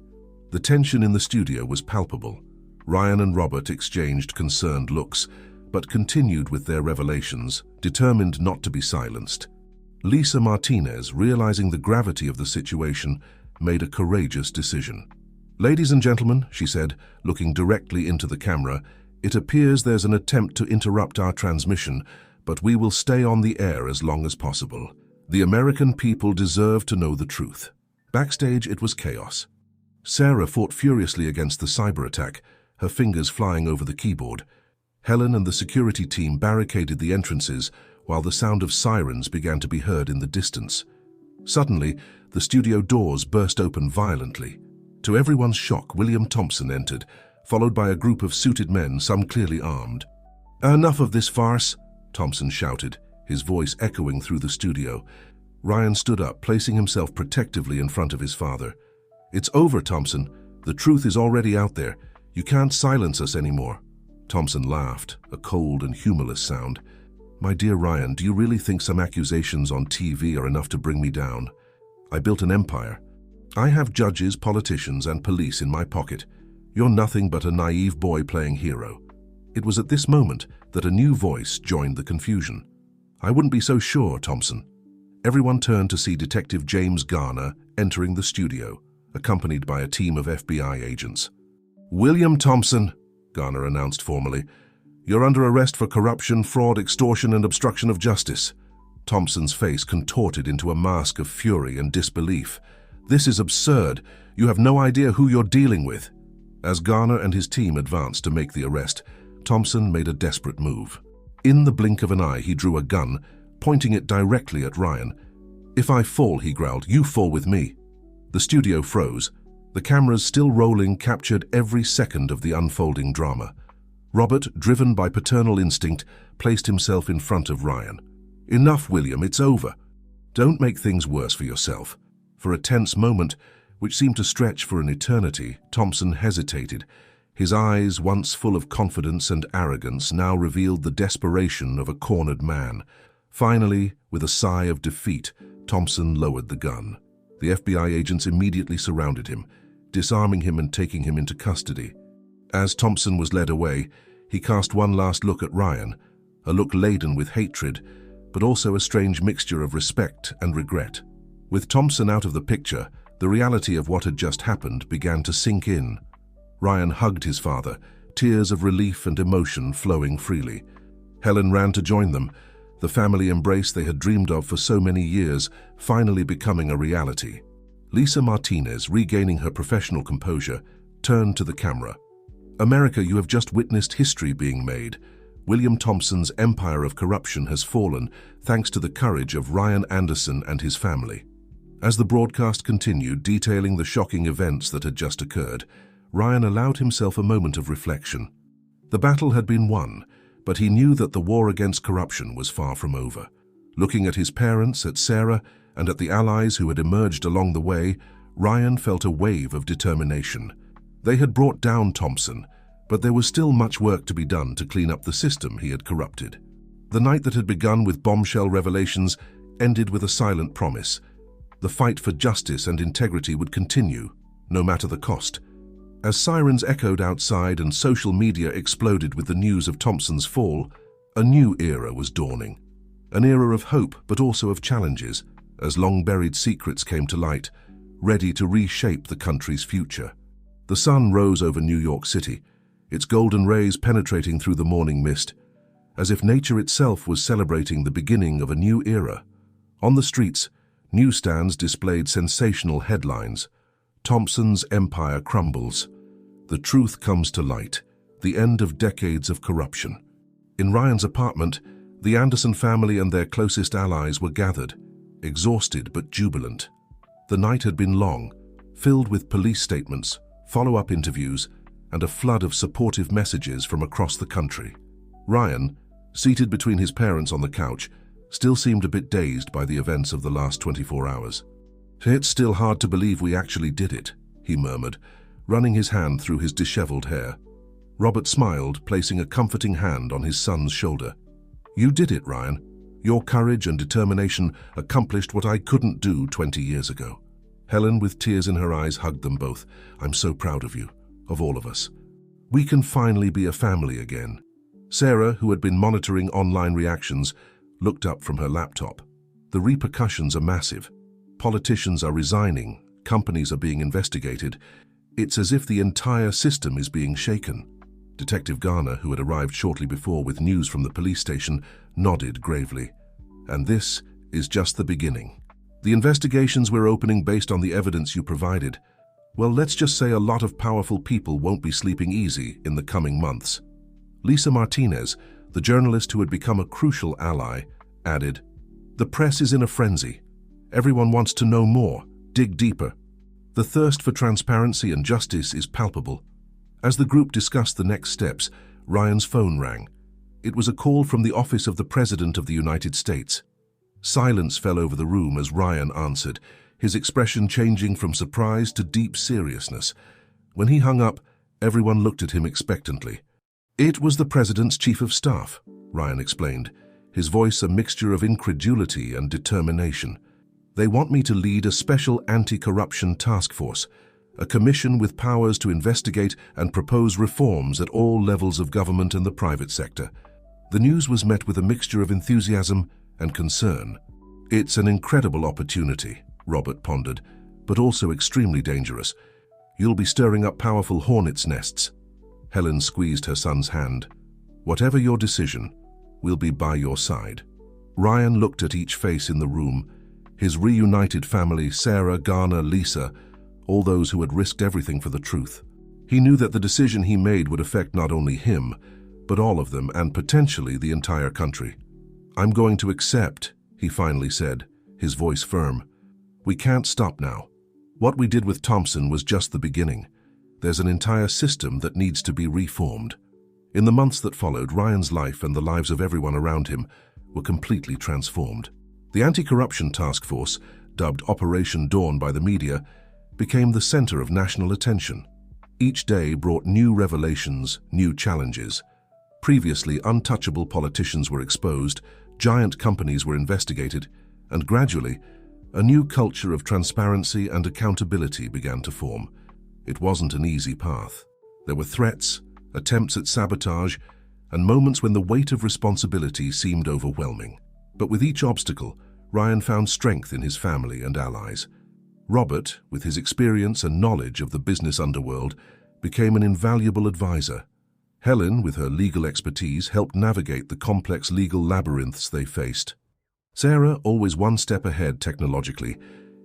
The tension in the studio was palpable. Ryan and Robert exchanged concerned looks, but continued with their revelations, determined not to be silenced. Lisa Martinez, realizing the gravity of the situation, made a courageous decision. "Ladies and gentlemen," she said, looking directly into the camera, "it appears there's an attempt to interrupt our transmission, but we will stay on the air as long as possible. The American people deserve to know the truth." Backstage, it was chaos. Sarah fought furiously against the cyber attack, her fingers flying over the keyboard. Helen and the security team barricaded the entrances, while the sound of sirens began to be heard in the distance. Suddenly, the studio doors burst open violently. To everyone's shock, William Thompson entered, followed by a group of suited men, some clearly armed. "Enough of this farce," Thompson shouted, his voice echoing through the studio. Ryan stood up, placing himself protectively in front of his father. "It's over, Thompson. The truth is already out there. You can't silence us anymore." Thompson laughed, a cold and humorless sound. "My dear Ryan, do you really think some accusations on TV are enough to bring me down? I built an empire. I have judges, politicians, and police in my pocket. You're nothing but a naive boy playing hero. It was at this moment that a new voice joined the confusion. I wouldn't be so sure, Thompson. Everyone turned to see Detective James Garner entering the studio, accompanied by a team of FBI agents. "William Thompson," Garner announced formally, "you're under arrest for corruption, fraud, extortion, and obstruction of justice." Thompson's face contorted into a mask of fury and disbelief. "This is absurd. You have no idea who you're dealing with." As Garner and his team advanced to make the arrest, Thompson made a desperate move. In the blink of an eye, he drew a gun, pointing it directly at Ryan. "If I fall," he growled, "you fall with me." The studio froze. The cameras, still rolling, captured every second of the unfolding drama. Robert, driven by paternal instinct, placed himself in front of Ryan. "Enough, William, it's over. Don't make things worse for yourself." For a tense moment, which seemed to stretch for an eternity, Thompson hesitated. His eyes, once full of confidence and arrogance, now revealed the desperation of a cornered man. Finally, with a sigh of defeat, Thompson lowered the gun. The FBI agents immediately surrounded him, disarming him and taking him into custody. As Thompson was led away, he cast one last look at Ryan, a look laden with hatred, but also a strange mixture of respect and regret. With Thompson out of the picture, the reality of what had just happened began to sink in. Ryan hugged his father, tears of relief and emotion flowing freely. Helen ran to join them, the family embrace they had dreamed of for so many years finally becoming a reality. Lisa Martinez, regaining her professional composure, turned to the camera. "America, you have just witnessed history being made. William Thompson's empire of corruption has fallen thanks to the courage of Ryan Anderson and his family." As the broadcast continued, detailing the shocking events that had just occurred, Ryan allowed himself a moment of reflection. The battle had been won, but he knew that the war against corruption was far from over. Looking at his parents, at Sarah, and at the allies who had emerged along the way, Ryan felt a wave of determination. They had brought down Thompson, but there was still much work to be done to clean up the system he had corrupted. The night that had begun with bombshell revelations ended with a silent promise. The fight for justice and integrity would continue, no matter the cost. As sirens echoed outside and social media exploded with the news of Thompson's fall, a new era was dawning. An era of hope, but also of challenges, as long-buried secrets came to light, ready to reshape the country's future. The sun rose over New York City, its golden rays penetrating through the morning mist, as if nature itself was celebrating the beginning of a new era. On the streets, newsstands displayed sensational headlines. "Thompson's empire crumbles. The truth comes to light. The end of decades of corruption." In Ryan's apartment, the Anderson family and their closest allies were gathered, exhausted but jubilant. The night had been long, filled with police statements, follow-up interviews, and a flood of supportive messages from across the country. Ryan, seated between his parents on the couch, still seemed a bit dazed by the events of the last 24 hours. "It's still hard to believe we actually did it," he murmured, running his hand through his disheveled hair. Robert smiled, placing a comforting hand on his son's shoulder. "You did it, Ryan. Your courage and determination accomplished what I couldn't do 20 years ago." Helen, with tears in her eyes, hugged them both. "I'm so proud of you, of all of us. We can finally be a family again." Sarah, who had been monitoring online reactions, looked up from her laptop. "The repercussions are massive. Politicians are resigning, companies are being investigated. It's as if the entire system is being shaken." Detective Garner, who had arrived shortly before with news from the police station, nodded gravely. "And this is just the beginning. The investigations we're opening based on the evidence you provided, well, let's just say a lot of powerful people won't be sleeping easy in the coming months." Lisa Martinez, the journalist who had become a crucial ally, added, "The press is in a frenzy. Everyone wants to know more, dig deeper. The thirst for transparency and justice is palpable." As the group discussed the next steps, Ryan's phone rang. It was a call from the office of the President of the United States. Silence fell over the room as Ryan answered, his expression changing from surprise to deep seriousness. When he hung up, everyone looked at him expectantly. "It was the President's Chief of Staff," Ryan explained, his voice a mixture of incredulity and determination. They want me to lead a special anti-corruption task force, a commission with powers to investigate and propose reforms at all levels of government and the private sector. The news was met with a mixture of enthusiasm and concern. It's an incredible opportunity, Robert pondered, but also extremely dangerous. You'll be stirring up powerful hornets' nests. Helen squeezed her son's hand. Whatever your decision, we'll be by your side. Ryan looked at each face in the room, his reunited family, Sarah, Garner, Lisa, all those who had risked everything for the truth. He knew that the decision he made would affect not only him, but all of them and potentially the entire country. I'm going to accept, he finally said, his voice firm. We can't stop now. What we did with Thompson was just the beginning. There's an entire system that needs to be reformed. In the months that followed, Ryan's life and the lives of everyone around him were completely transformed. The anti-corruption task force, dubbed Operation Dawn by the media, became the center of national attention. Each day brought new revelations, new challenges. Previously untouchable politicians were exposed, giant companies were investigated, and gradually, a new culture of transparency and accountability began to form. It wasn't an easy path. There were threats, attempts at sabotage, and moments when the weight of responsibility seemed overwhelming. But with each obstacle, Ryan found strength in his family and allies. Robert, with his experience and knowledge of the business underworld, became an invaluable advisor. Helen, with her legal expertise, helped navigate the complex legal labyrinths they faced. Sarah, always one step ahead technologically,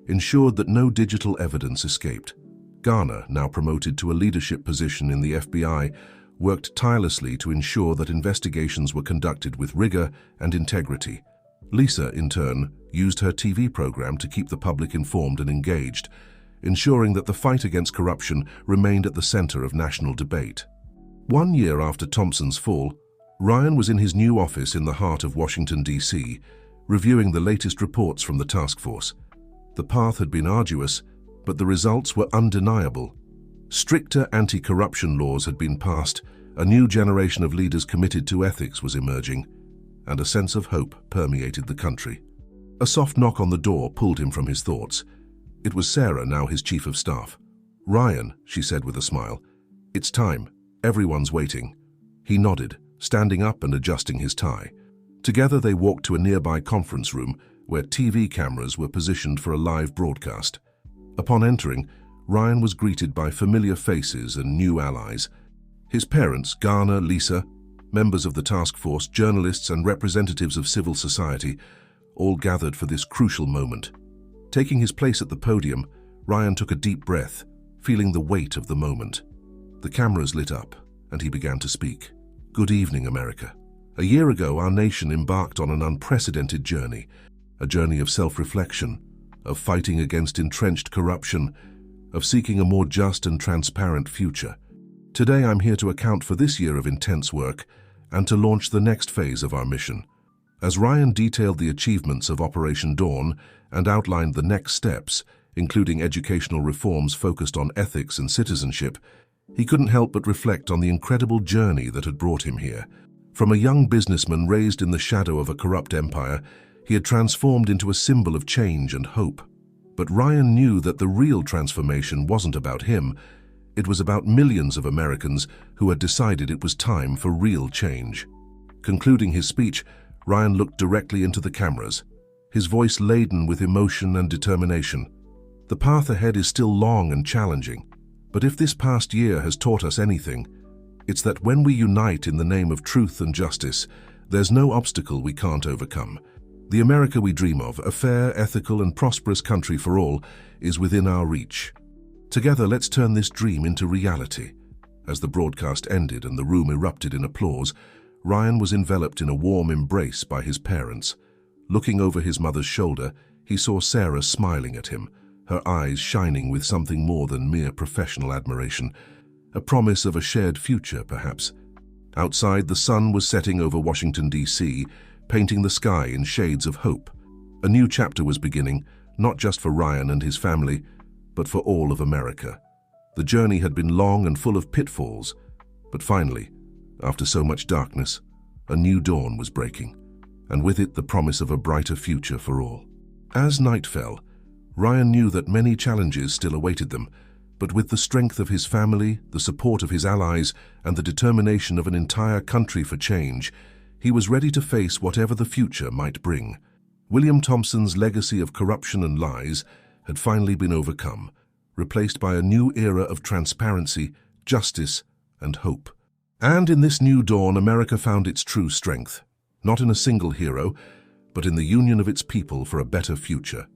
ensured that no digital evidence escaped. Garner, now promoted to a leadership position in the FBI, worked tirelessly to ensure that investigations were conducted with rigor and integrity. Lisa, in turn, used her TV program to keep the public informed and engaged, ensuring that the fight against corruption remained at the center of national debate. 1 year after Thompson's fall, Ryan was in his new office in the heart of Washington, D.C., reviewing the latest reports from the task force. The path had been arduous, but the results were undeniable. Stricter anti-corruption laws had been passed, a new generation of leaders committed to ethics was emerging, and a sense of hope permeated the country. A soft knock on the door pulled him from his thoughts. It was Sarah, now his chief of staff. "Ryan," she said with a smile, "it's time. Everyone's waiting." He nodded, standing up and adjusting his tie. Together they walked to a nearby conference room where TV cameras were positioned for a live broadcast. Upon entering, Ryan was greeted by familiar faces and new allies. His parents, Garner, Lisa, members of the task force, journalists and representatives of civil society, all gathered for this crucial moment. Taking his place at the podium, Ryan took a deep breath, feeling the weight of the moment. The cameras lit up, and he began to speak. "Good evening, America. A year ago, our nation embarked on an unprecedented journey, a journey of self-reflection, of fighting against entrenched corruption, of seeking a more just and transparent future. Today, I'm here to account for this year of intense work and to launch the next phase of our mission." As Ryan detailed the achievements of Operation Dawn and outlined the next steps, including educational reforms focused on ethics and citizenship, he couldn't help but reflect on the incredible journey that had brought him here. From a young businessman raised in the shadow of a corrupt empire, he had transformed into a symbol of change and hope. But Ryan knew that the real transformation wasn't about him. It was about millions of Americans who had decided it was time for real change. Concluding his speech, Ryan looked directly into the cameras, his voice laden with emotion and determination. "The path ahead is still long and challenging, but if this past year has taught us anything, it's that when we unite in the name of truth and justice, there's no obstacle we can't overcome. The America we dream of, a fair, ethical, and prosperous country for all, is within our reach. Together, let's turn this dream into reality." As the broadcast ended and the room erupted in applause, Ryan was enveloped in a warm embrace by his parents. Looking over his mother's shoulder, he saw Sarah smiling at him, her eyes shining with something more than mere professional admiration, a promise of a shared future, perhaps. Outside, the sun was setting over Washington, D.C., painting the sky in shades of hope. A new chapter was beginning, not just for Ryan and his family, but for all of America. The journey had been long and full of pitfalls, but finally, after so much darkness, a new dawn was breaking, and with it the promise of a brighter future for all. As night fell, Ryan knew that many challenges still awaited them, but with the strength of his family, the support of his allies, and the determination of an entire country for change, he was ready to face whatever the future might bring. William Thompson's legacy of corruption and lies had finally been overcome, replaced by a new era of transparency, justice, and hope. And in this new dawn, America found its true strength, not in a single hero, but in the union of its people for a better future.